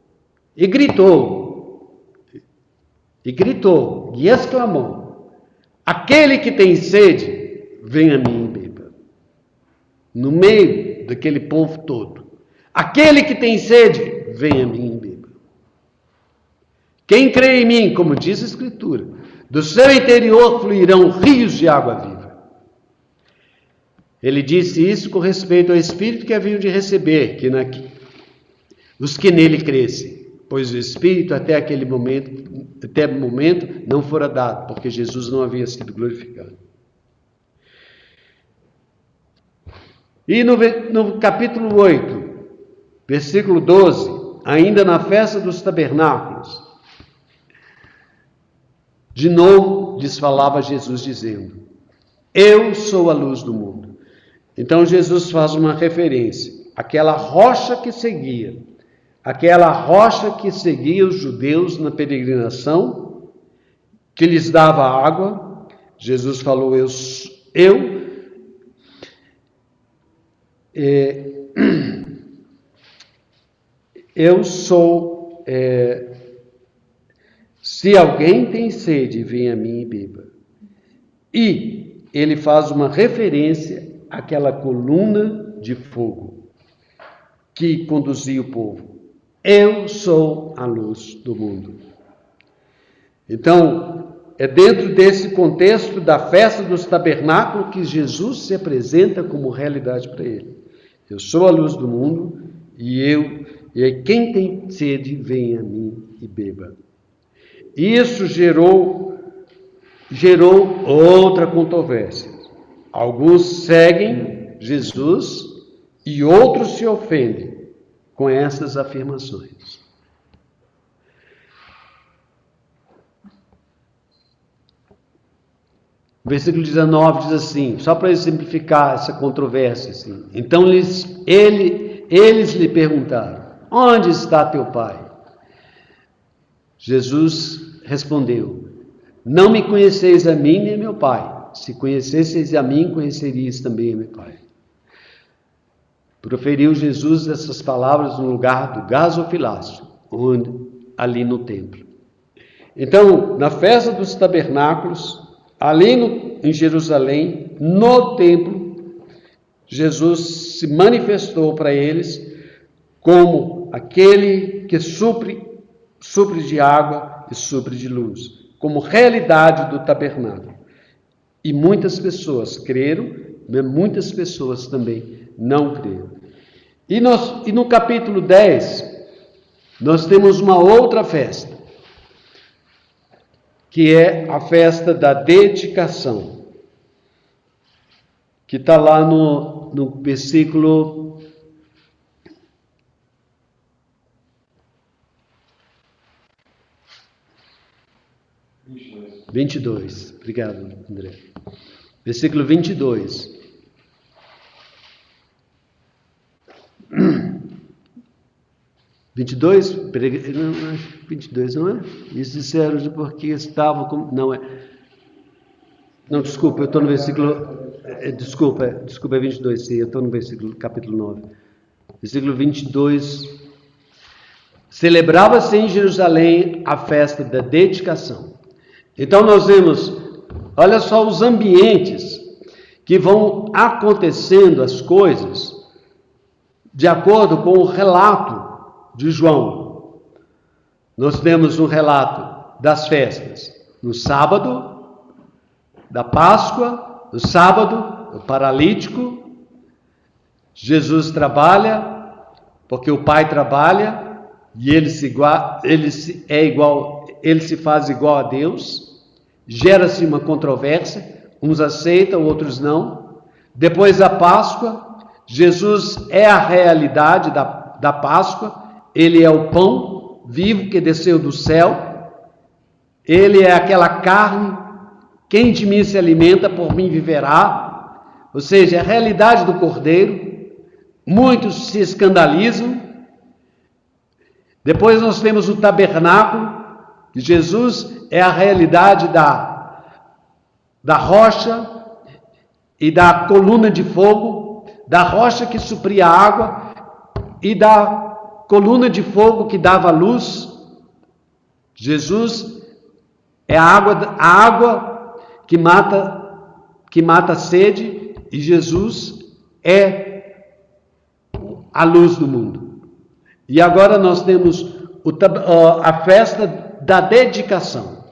e gritou, e exclamou: aquele que tem sede, venha a mim e beba. No meio daquele povo todo. Aquele que tem sede, venha a mim e beba. Quem crê em mim, como diz a Escritura, do seu interior fluirão rios de água viva. Ele disse isso com respeito ao Espírito que haviam de receber, os que nele crescem, pois o Espírito até o momento não fora dado, porque Jesus não havia sido glorificado. E no capítulo 8, versículo 12, ainda na festa dos tabernáculos, de novo lhes falava Jesus dizendo: eu sou a luz do mundo. Então Jesus faz uma referência àquela rocha que seguia os judeus na peregrinação, que lhes dava água. Jesus falou: eu sou. Se alguém tem sede, venha a mim e beba. E ele faz uma referência àquela coluna de fogo que conduzia o povo. Eu sou a luz do mundo. Então, é dentro desse contexto da festa dos tabernáculos que Jesus se apresenta como realidade para ele. Eu sou a luz do mundo e quem tem sede, venha a mim e beba. Isso gerou outra controvérsia. Alguns seguem Jesus e outros se ofendem com essas afirmações. O versículo 19 diz assim, só para exemplificar essa controvérsia. Assim, então eles lhe perguntaram: onde está teu pai? Jesus respondeu: não me conheceis a mim nem a meu pai. Se conhecesseis a mim, conhecerias também a meu pai. Proferiu Jesus essas palavras no lugar do gasofilácio, ali no templo. Então, na festa dos tabernáculos, ali em Jerusalém, no templo, Jesus se manifestou para eles como aquele que supre de água e supre de luz, como realidade do tabernáculo. E muitas pessoas creram, mas muitas pessoas também não creram. E no capítulo 10, nós temos uma outra festa, que é a festa da dedicação, que está lá no versículo 22. Obrigado, André. Versículo 22. (22) 22, não é? Eles disseram porque estavam com... Não, é... Não, desculpa, eu estou no versículo... Desculpa, é 22, sim, eu estou no versículo, capítulo 9. Versículo 22. Celebrava-se em Jerusalém a festa da dedicação. Então nós vemos, olha só os ambientes que vão acontecendo as coisas de acordo com o relato de João. Nós temos um relato das festas no sábado, da Páscoa, no sábado, o paralítico. Jesus trabalha, porque o Pai trabalha, e ele se faz igual a Deus. Gera-se uma controvérsia, uns aceitam, outros não. Depois da Páscoa, Jesus é a realidade da Páscoa, ele é o pão vivo que desceu do céu, ele é aquela carne, quem de mim se alimenta, por mim viverá, ou seja, é a realidade do Cordeiro. Muitos se escandalizam. Depois nós temos o tabernáculo, que Jesus é a realidade da rocha e da coluna de fogo, da rocha que supria a água e da coluna de fogo que dava luz. Jesus é a água que mata a sede, e Jesus é a luz do mundo. E agora nós temos a festa da dedicação.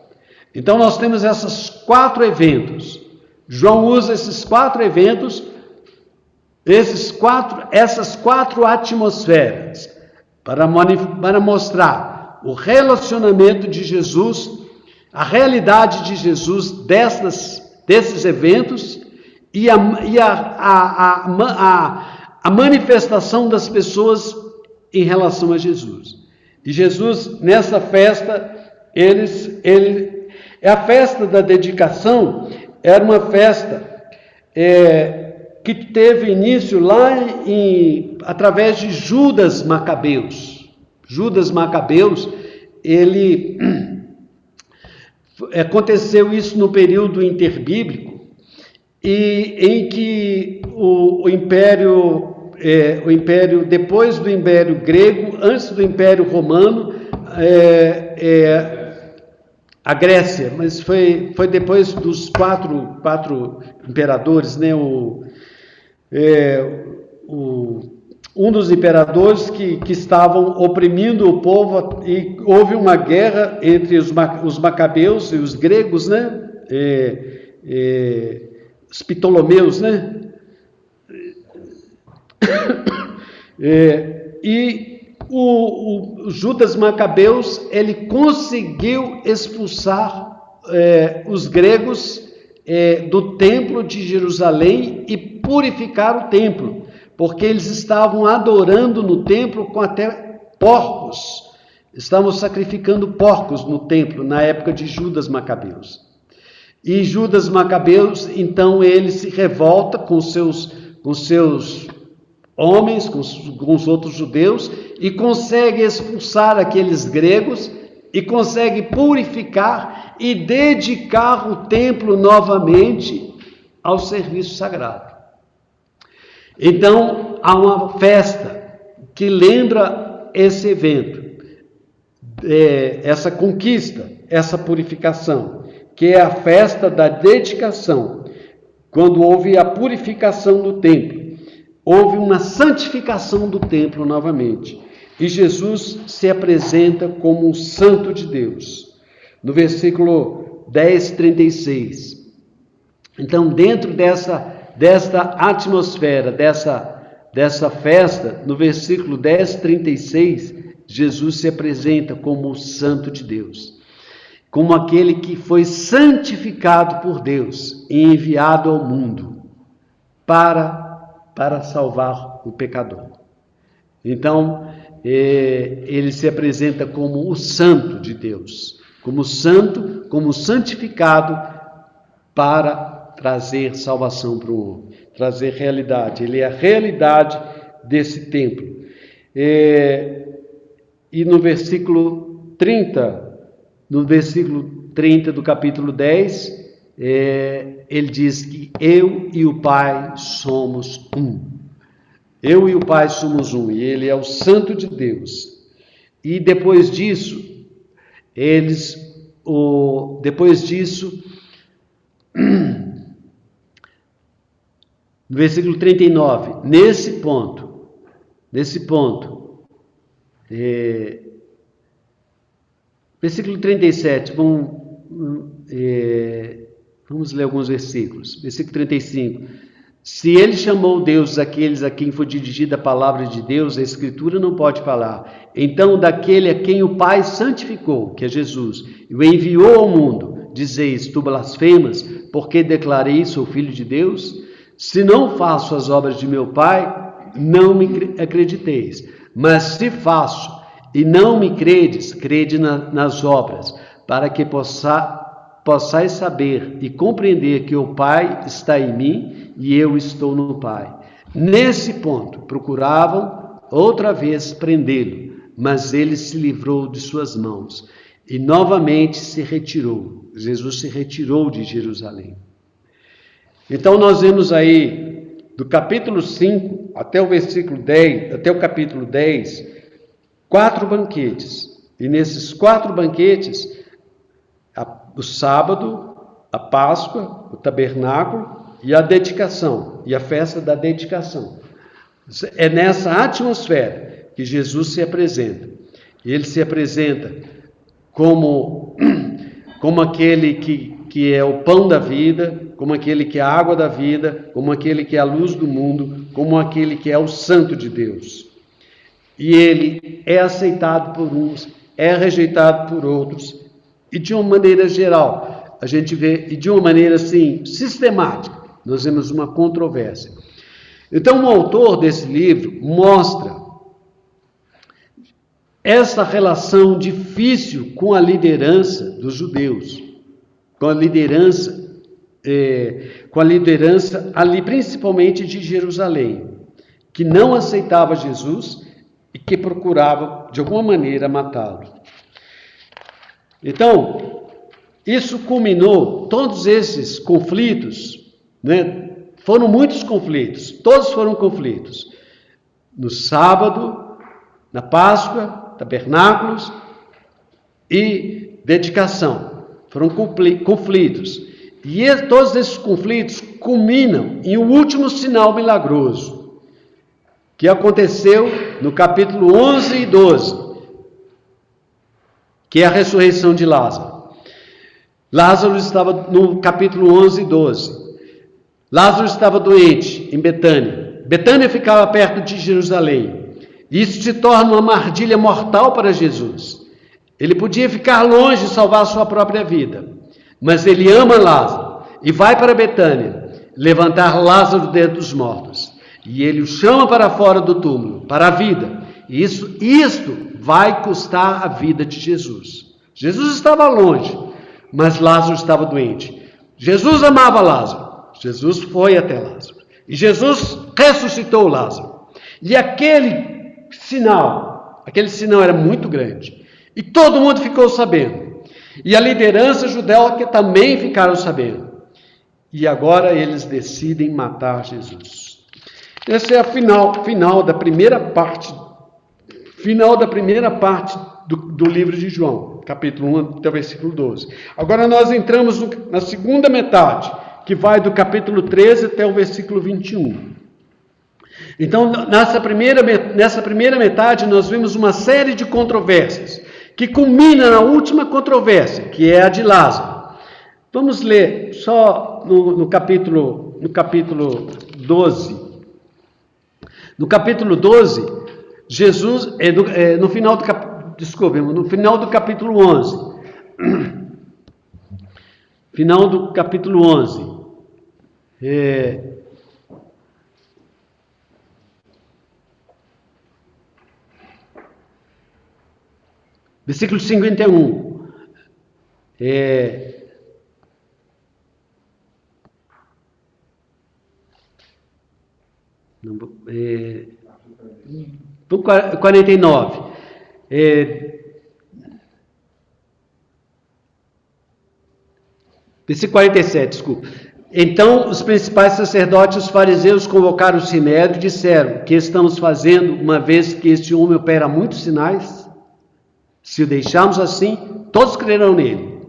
Então nós temos esses 4 eventos. João usa esses 4 eventos, essas 4 atmosferas, para mostrar o relacionamento de Jesus, a realidade de Jesus desses eventos e a manifestação das pessoas em relação a Jesus. E Jesus, nessa festa, a festa da dedicação era uma festa que teve início lá através de Judas Macabeus. Judas Macabeus, aconteceu isso no período interbíblico, e em que o império, depois do Império Grego, antes do Império Romano, a Grécia, mas foi depois dos quatro imperadores, né? Um dos imperadores que estavam oprimindo o povo, e houve uma guerra entre os macabeus e os gregos, né? Os Ptolomeus, né? E o Judas Macabeus, ele conseguiu expulsar os gregos do templo de Jerusalém e purificar o templo, porque eles estavam adorando no templo com até porcos, estavam sacrificando porcos no templo na época de Judas Macabeus. E Judas Macabeus, então, ele se revolta com seus homens, com os outros judeus, e consegue expulsar aqueles gregos, e consegue purificar e dedicar o templo novamente ao serviço sagrado. Então, há uma festa que lembra esse evento, essa conquista, essa purificação, que é a festa da dedicação. Quando houve a purificação do templo, houve uma santificação do templo novamente. E Jesus se apresenta como o Santo de Deus. No versículo 10:36. Então, dentro desta atmosfera, dessa festa, no versículo 10:36, Jesus se apresenta como o Santo de Deus, como aquele que foi santificado por Deus e enviado ao mundo para salvar o pecador. Então, ele se apresenta como o Santo de Deus, como santo, como santificado, para trazer salvação para o homem, trazer realidade. Ele é a realidade desse templo. E no versículo 30 do capítulo 10, ele diz que eu e o Pai somos um. Eu e o Pai somos um, e ele é o Santo de Deus. E depois disso, depois disso, no versículo 39, nesse ponto, versículo 37, vamos ler alguns versículos. Versículo 35. Se ele chamou Deus aqueles a quem foi dirigida a palavra de Deus, a Escritura não pode falar. Então, daquele a quem o Pai santificou, que é Jesus, e o enviou ao mundo, dizeis, tu blasfemas, porque declarei, sou filho de Deus? Se não faço as obras de meu Pai, não me acrediteis. Mas se faço e não me credes, crede nas obras, para que possais saber e compreender que o Pai está em mim e eu estou no Pai. Nesse ponto, procuravam outra vez prendê-lo, mas ele se livrou de suas mãos e novamente se retirou. Jesus se retirou de Jerusalém. Então nós vemos aí, do capítulo 5 até o versículo 10, até o capítulo 10, 4 banquetes. E nesses 4 banquetes, o sábado, a Páscoa, o tabernáculo e a dedicação, e a festa da dedicação. É nessa atmosfera que Jesus se apresenta. Ele se apresenta como aquele que é o pão da vida, como aquele que é a água da vida, como aquele que é a luz do mundo, como aquele que é o santo de Deus. E ele é aceitado por uns, é rejeitado por outros, e de uma maneira geral, a gente vê, e de uma maneira assim, sistemática, nós vemos uma controvérsia. Então, o autor desse livro mostra essa relação difícil com a liderança dos judeus, com a liderança ali, principalmente de Jerusalém, que não aceitava Jesus e que procurava, de alguma maneira, matá-lo. Então, isso culminou, todos esses conflitos, né, foram muitos conflitos, todos foram conflitos. No sábado, na Páscoa, tabernáculos e dedicação, foram conflitos. E todos esses conflitos culminam em um último sinal milagroso, que aconteceu no capítulo 11 e 12, que é a ressurreição de Lázaro. Lázaro estava no capítulo 11 e 12. Lázaro estava doente em Betânia. Betânia ficava perto de Jerusalém. Isso se torna uma armadilha mortal para Jesus. Ele podia ficar longe e salvar a sua própria vida, mas ele ama Lázaro e vai para Betânia levantar Lázaro dentre os mortos. E ele o chama para fora do túmulo, para a vida. E isto vai custar a vida de Jesus. Jesus estava longe, mas Lázaro estava doente. Jesus amava Lázaro. Jesus foi até Lázaro. E Jesus ressuscitou Lázaro. E aquele sinal era muito grande. E todo mundo ficou sabendo. E a liderança judaica também ficaram sabendo. E agora eles decidem matar Jesus. Esse é o final da primeira parte do livro de João, capítulo 1 até o versículo 12. Agora nós entramos na segunda metade, que vai do capítulo 13 até o versículo 21. Então, nessa primeira metade, nós vemos uma série de controvérsias, que culmina na última controvérsia, que é a de Lázaro. Vamos ler só no capítulo 12. No capítulo 12, Jesus, no final do capítulo 11. Final do capítulo 11. Versículo 51. Do 49. Versículo 47, desculpa. Então os principais sacerdotes e os fariseus convocaram o sinédrio e disseram: que estamos fazendo, uma vez que este homem opera muitos sinais? Se o deixarmos assim, todos crerão nele.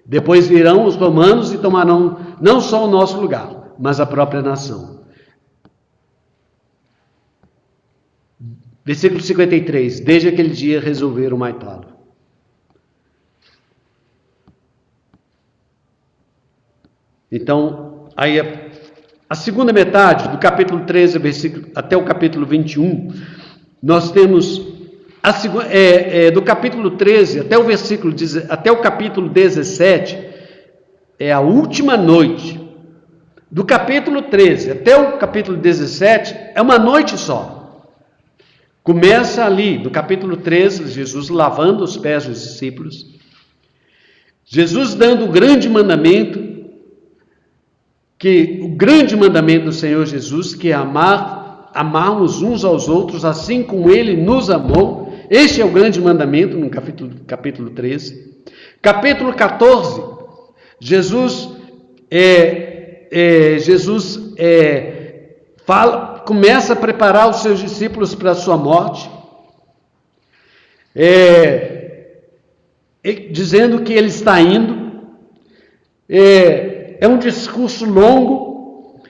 Depois virão os romanos e tomarão não só o nosso lugar, mas a própria nação. Versículo 53. Desde aquele dia resolveram matá-lo. Então, aí a segunda metade do capítulo 13 até o capítulo 21, nós temos do capítulo 13 até o capítulo 17, é a última noite. Do capítulo 13 até o capítulo 17, é uma noite só. Começa ali, no capítulo 13, Jesus lavando os pés dos discípulos, Jesus dando o grande mandamento, o grande mandamento do Senhor Jesus, que é amarmos uns aos outros, assim como Ele nos amou. Este é o grande mandamento, no capítulo 13. Capítulo 14, Jesus começa a preparar os seus discípulos para a sua morte, dizendo que Ele está indo. É um discurso longo,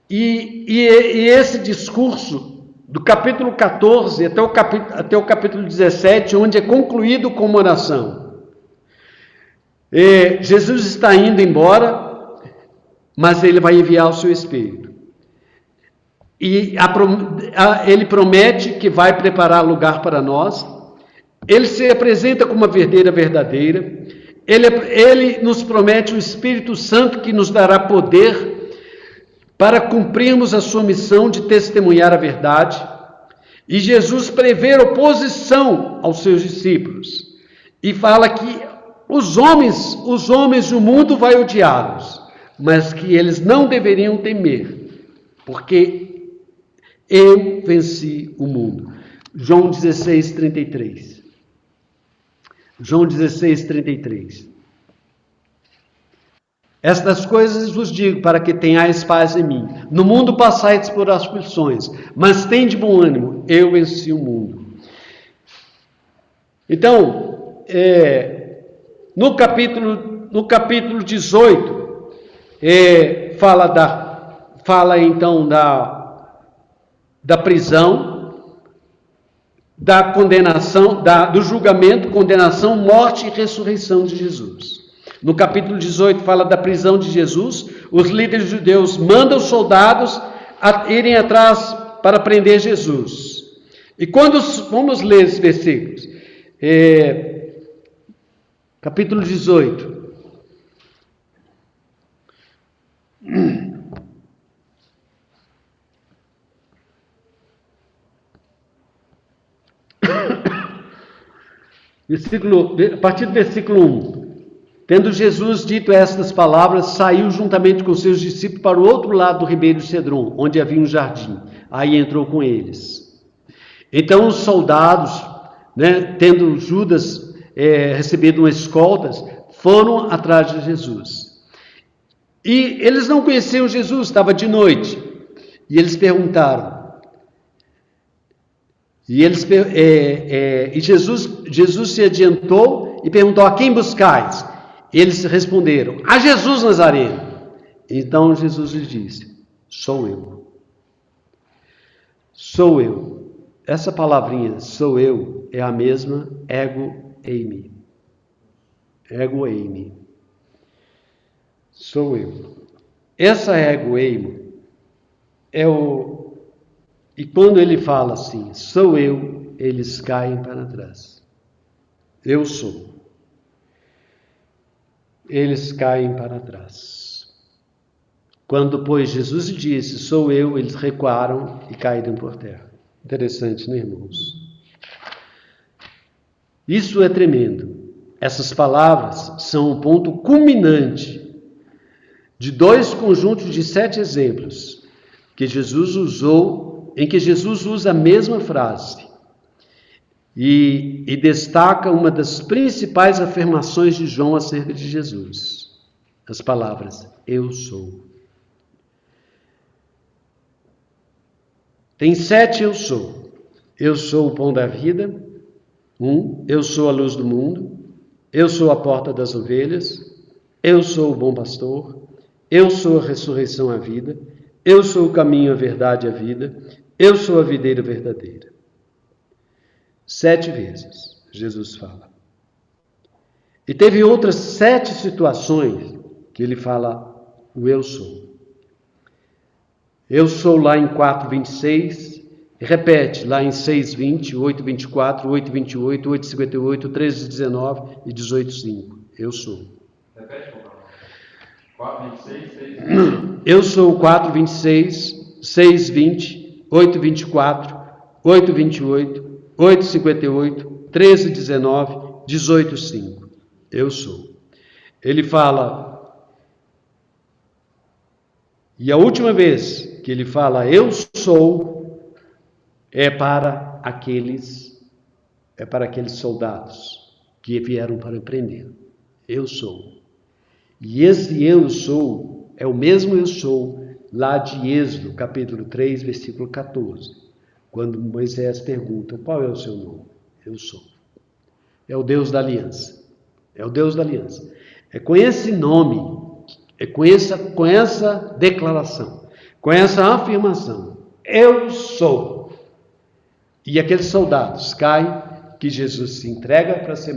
e esse discurso, do capítulo 14 até o capítulo 17, onde é concluído com uma oração. Jesus está indo embora, mas Ele vai enviar o seu Espírito. E Ele promete que vai preparar lugar para nós. Ele se apresenta como uma videira verdadeira. Ele nos promete o Espírito Santo, que nos dará poder para cumprirmos a sua missão de testemunhar a verdade. E Jesus prevê oposição aos seus discípulos e fala que os homens do mundo vai odiá-los, mas que eles não deveriam temer, porque eu venci o mundo. João 16:33. João 16:33. Estas coisas vos digo para que tenhais paz em mim. No mundo passais por aflições, mas tende bom ânimo, eu venci o mundo. Então, no capítulo 18, fala então da prisão, da condenação, do julgamento, condenação, morte e ressurreição de Jesus. No capítulo 18 fala da prisão de Jesus. Os líderes judeus mandam os soldados a irem atrás para prender Jesus. E quando vamos ler esses versículos, capítulo 18. A partir do versículo 1. Tendo Jesus dito estas palavras, saiu juntamente com seus discípulos para o outro lado do ribeiro Cedron, onde havia um jardim. Aí entrou com eles. Então os soldados, tendo Judas recebido uma escolta, foram atrás de Jesus. E eles não conheciam Jesus, estava de noite. E eles perguntaram. E Jesus se adiantou e perguntou: a quem buscais? Eles responderam: a Jesus Nazareno. Então Jesus lhes disse: sou eu. Sou eu. Essa palavrinha, sou eu, é a mesma ego eimi. Ego eimi. Sou eu. Essa ego eimi e quando ele fala assim, sou eu, eles caem para trás. Eu sou. Eles caem para trás. Quando, pois, Jesus disse, sou eu, eles recuaram e caíram por terra. Interessante, né, irmãos? Isso é tremendo. Essas palavras são o ponto culminante de 2 conjuntos de 7 exemplos que Jesus usou, em que Jesus usa a mesma frase e destaca uma das principais afirmações de João acerca de Jesus. As palavras, eu sou. Tem 7 eu sou. Eu sou o pão da vida. Eu sou a luz do mundo. Eu sou a porta das ovelhas. Eu sou o bom pastor, eu sou a ressurreição e a vida, eu sou o caminho, a verdade e a vida, eu sou a videira verdadeira. 7 vezes Jesus fala. E teve outras 7 situações que ele fala o eu sou. Eu sou lá em 4:26, repete lá em 6:20, 8:24, 8:28, 8:58, 13:19 e 18:5. Eu sou. Repete, por favor. 4:26, 6:20. Eu sou 4:26, 6:20, 8:24, 8:28, 8:58, 13:19, 18:5. Eu sou. Ele fala, e a última vez que ele fala eu sou é para aqueles soldados que vieram para prender. Eu sou. E esse eu sou é o mesmo eu sou lá de Êxodo, capítulo 3, versículo 14, quando Moisés pergunta, qual é o seu nome? Eu sou. É o Deus da aliança. É o Deus da aliança. É com esse nome, é com essa declaração, com essa afirmação, eu sou. E aqueles soldados caem, que Jesus se entrega para ser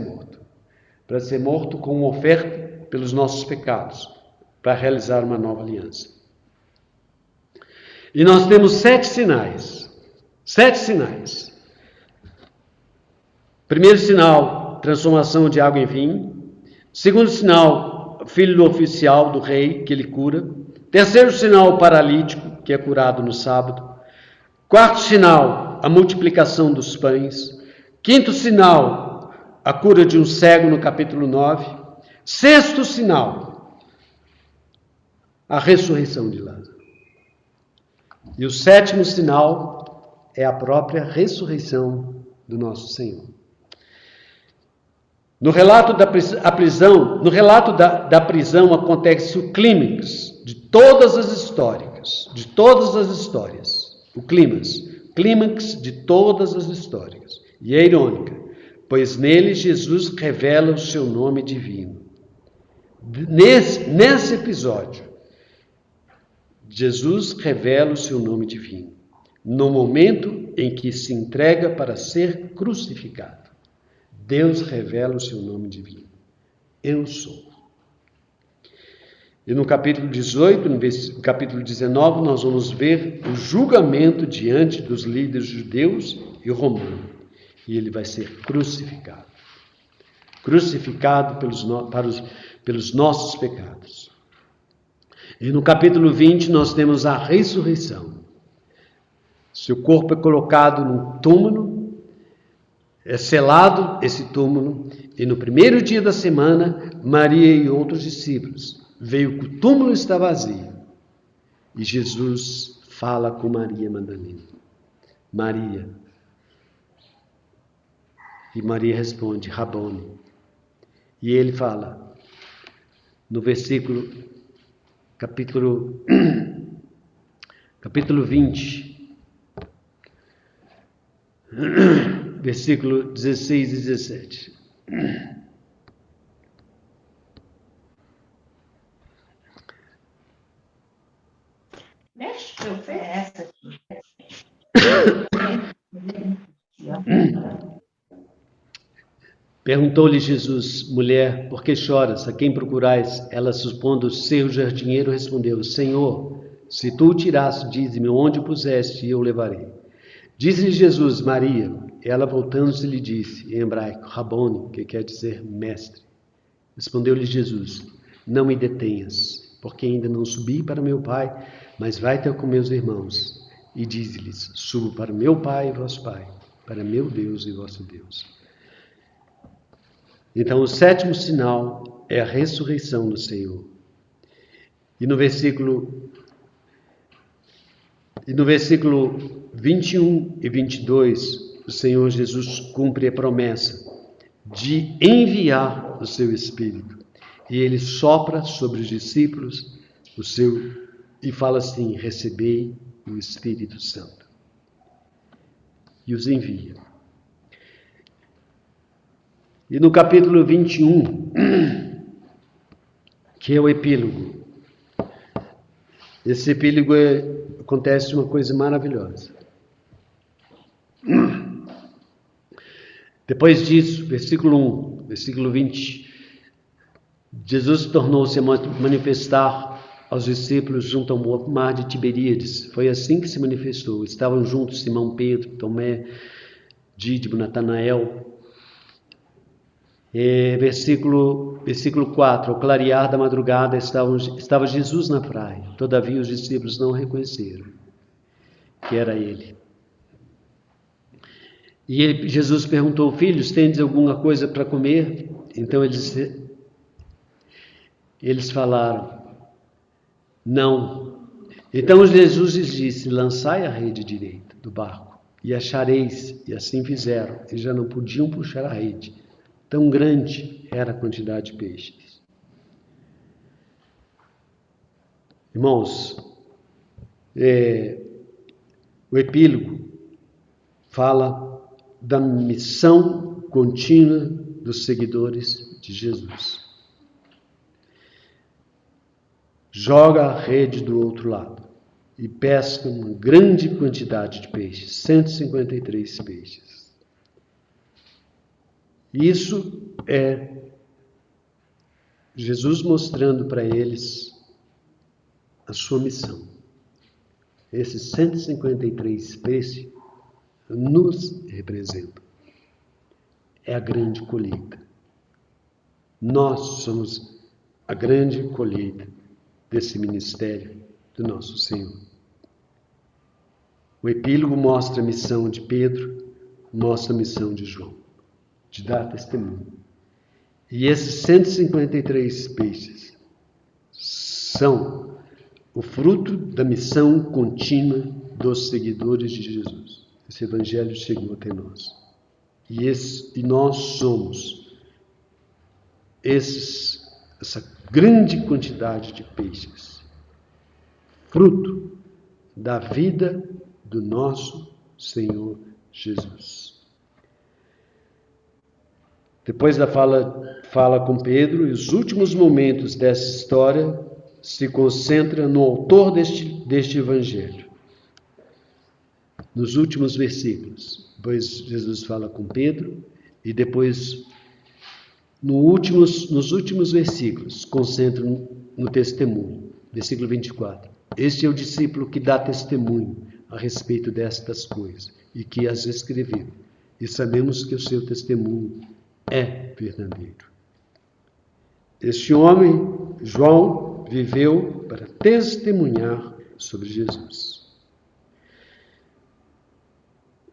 morto com uma oferta pelos nossos pecados, para realizar uma nova aliança. E nós temos 7 sinais. 7 sinais. Primeiro sinal, transformação de água em vinho. Segundo sinal, filho do oficial do rei, que ele cura. Terceiro sinal, paralítico, que é curado no sábado. Quarto sinal, a multiplicação dos pães. Quinto sinal, a cura de um cego no capítulo 9. Sexto sinal, a ressurreição de Lázaro. E o sétimo sinal é a própria ressurreição do nosso Senhor. No relato da prisão acontece o clímax de todas as histórias, o clímax de todas as histórias. E é irônica, pois nele Jesus revela o seu nome divino. Nesse episódio, Jesus revela o seu nome divino, no momento em que se entrega para ser crucificado. Deus revela o seu nome divino. Eu sou. E no capítulo 18, no capítulo 19, nós vamos ver o julgamento diante dos líderes judeus e romanos. E ele vai ser crucificado. Crucificado pelos nossos pecados. E no capítulo 20 nós temos a ressurreição. Seu corpo é colocado num túmulo, é selado esse túmulo, e no primeiro dia da semana, Maria e outros discípulos veio que o túmulo está vazio. E Jesus fala com Maria Madalena. Maria. E Maria responde, Rabone. E ele fala, no capítulo 20, versículo 16 e 17. Deixa eu ver essa aqui. Perguntou-lhe Jesus, mulher, por que choras? A quem procurais? Ela, supondo ser o jardineiro, respondeu, Senhor, se tu o tiraste, dize-me onde o puseste e eu o levarei. Disse-lhe Jesus, Maria. Ela, voltando-se, lhe disse, em hebraico, Rabone, que quer dizer mestre. Respondeu-lhe Jesus, não me detenhas, porque ainda não subi para meu Pai, mas vai ter com meus irmãos. E diz-lhes, subo para meu Pai e vosso Pai, para meu Deus e vosso Deus. Então, o sétimo sinal é a ressurreição do Senhor. E no versículo 21 e 22, o Senhor Jesus cumpre a promessa de enviar o seu Espírito. E ele sopra sobre os discípulos e fala assim, recebei o Espírito Santo. E os envia. E no capítulo 21, que é o epílogo. Esse epílogo acontece uma coisa maravilhosa. Depois disso, versículo 1, versículo 20, Jesus tornou-se a manifestar aos discípulos junto ao mar de Tiberíades. Foi assim que se manifestou. Estavam juntos Simão Pedro, Tomé, Dídimo, Natanael. Versículo 4, ao clarear da madrugada estava Jesus na praia. Todavia os discípulos não reconheceram que era ele. E Jesus perguntou: filhos, tendes alguma coisa para comer? Então eles falaram: não. Então Jesus lhes disse: lançai a rede direita do barco e achareis. E assim fizeram, e já não podiam puxar a rede, tão grande era a quantidade de peixes. Irmãos, o epílogo fala da missão contínua dos seguidores de Jesus. Joga a rede do outro lado e pesca uma grande quantidade de peixes, 153 peixes. Isso é Jesus mostrando para eles a sua missão. Esses 153 peixes nos representam. É a grande colheita. Nós somos a grande colheita desse ministério do nosso Senhor. O epílogo mostra a missão de Pedro, mostra a missão de João, de dar testemunho. E esses 153 peixes são o fruto da missão contínua dos seguidores de Jesus. Esse evangelho chegou até nós. E nós somos essa grande quantidade de peixes, fruto da vida do nosso Senhor Jesus. Depois da fala com Pedro, e os últimos momentos dessa história se concentram no autor deste evangelho. Nos últimos versículos. Depois Jesus fala com Pedro e depois nos últimos versículos concentra no testemunho. Versículo 24. Este é o discípulo que dá testemunho a respeito destas coisas e que as escreveu. E sabemos que o seu testemunho é verdadeiro. Este homem, João, viveu para testemunhar sobre Jesus.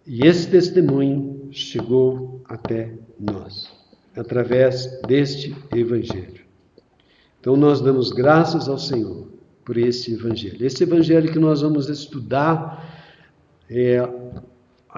E esse testemunho chegou até nós, através deste Evangelho. Então nós damos graças ao Senhor por esse Evangelho. Esse Evangelho que nós vamos estudar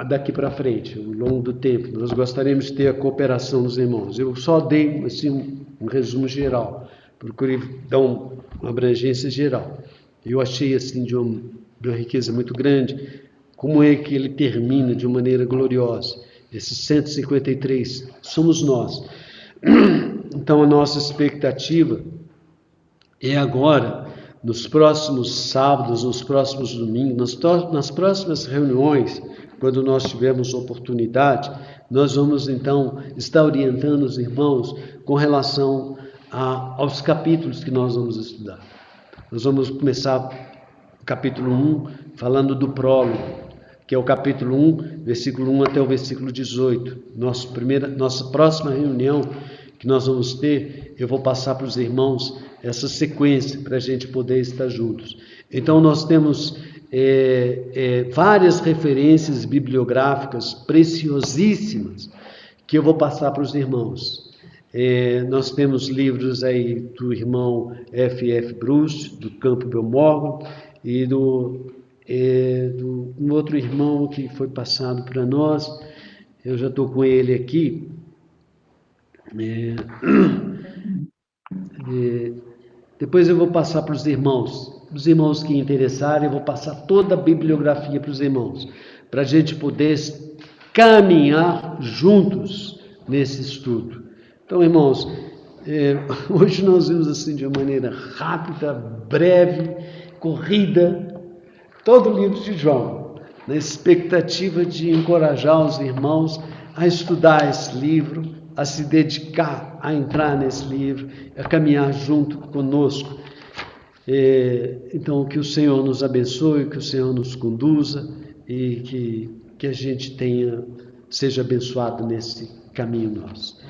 daqui para frente, ao longo do tempo. Nós gostaríamos de ter a cooperação dos irmãos. Eu só dei assim, um resumo geral, procurei dar uma abrangência geral. Eu achei assim de uma riqueza muito grande. Como é que ele termina de uma maneira gloriosa? Esses 153 somos nós. Então a nossa expectativa é agora, nos próximos sábados, nos próximos domingos, nas próximas reuniões, quando nós tivermos oportunidade, nós vamos então estar orientando os irmãos com relação aos capítulos que nós vamos estudar. Nós vamos começar o capítulo 1 falando do prólogo, que é o capítulo 1, versículo 1 até o versículo 18. Nossa próxima reunião que nós vamos ter, eu vou passar para os irmãos essa sequência para a gente poder estar juntos. Então nós temos várias referências bibliográficas preciosíssimas que eu vou passar para os irmãos. Nós temos livros aí do irmão F.F. Bruce, do Campbell Morgan, e do um outro irmão que foi passado para nós. Eu já estou com ele aqui. Depois eu vou passar para os irmãos que interessarem, eu vou passar toda a bibliografia para os irmãos, para a gente poder caminhar juntos nesse estudo. Então, irmãos, Hoje nós vimos assim de uma maneira rápida, breve, corrida, todo o livro de João, na expectativa de encorajar os irmãos a estudar esse livro, a se dedicar a entrar nesse livro, a caminhar junto conosco. Então, que o Senhor nos abençoe, que o Senhor nos conduza e que a gente seja abençoado nesse caminho nosso.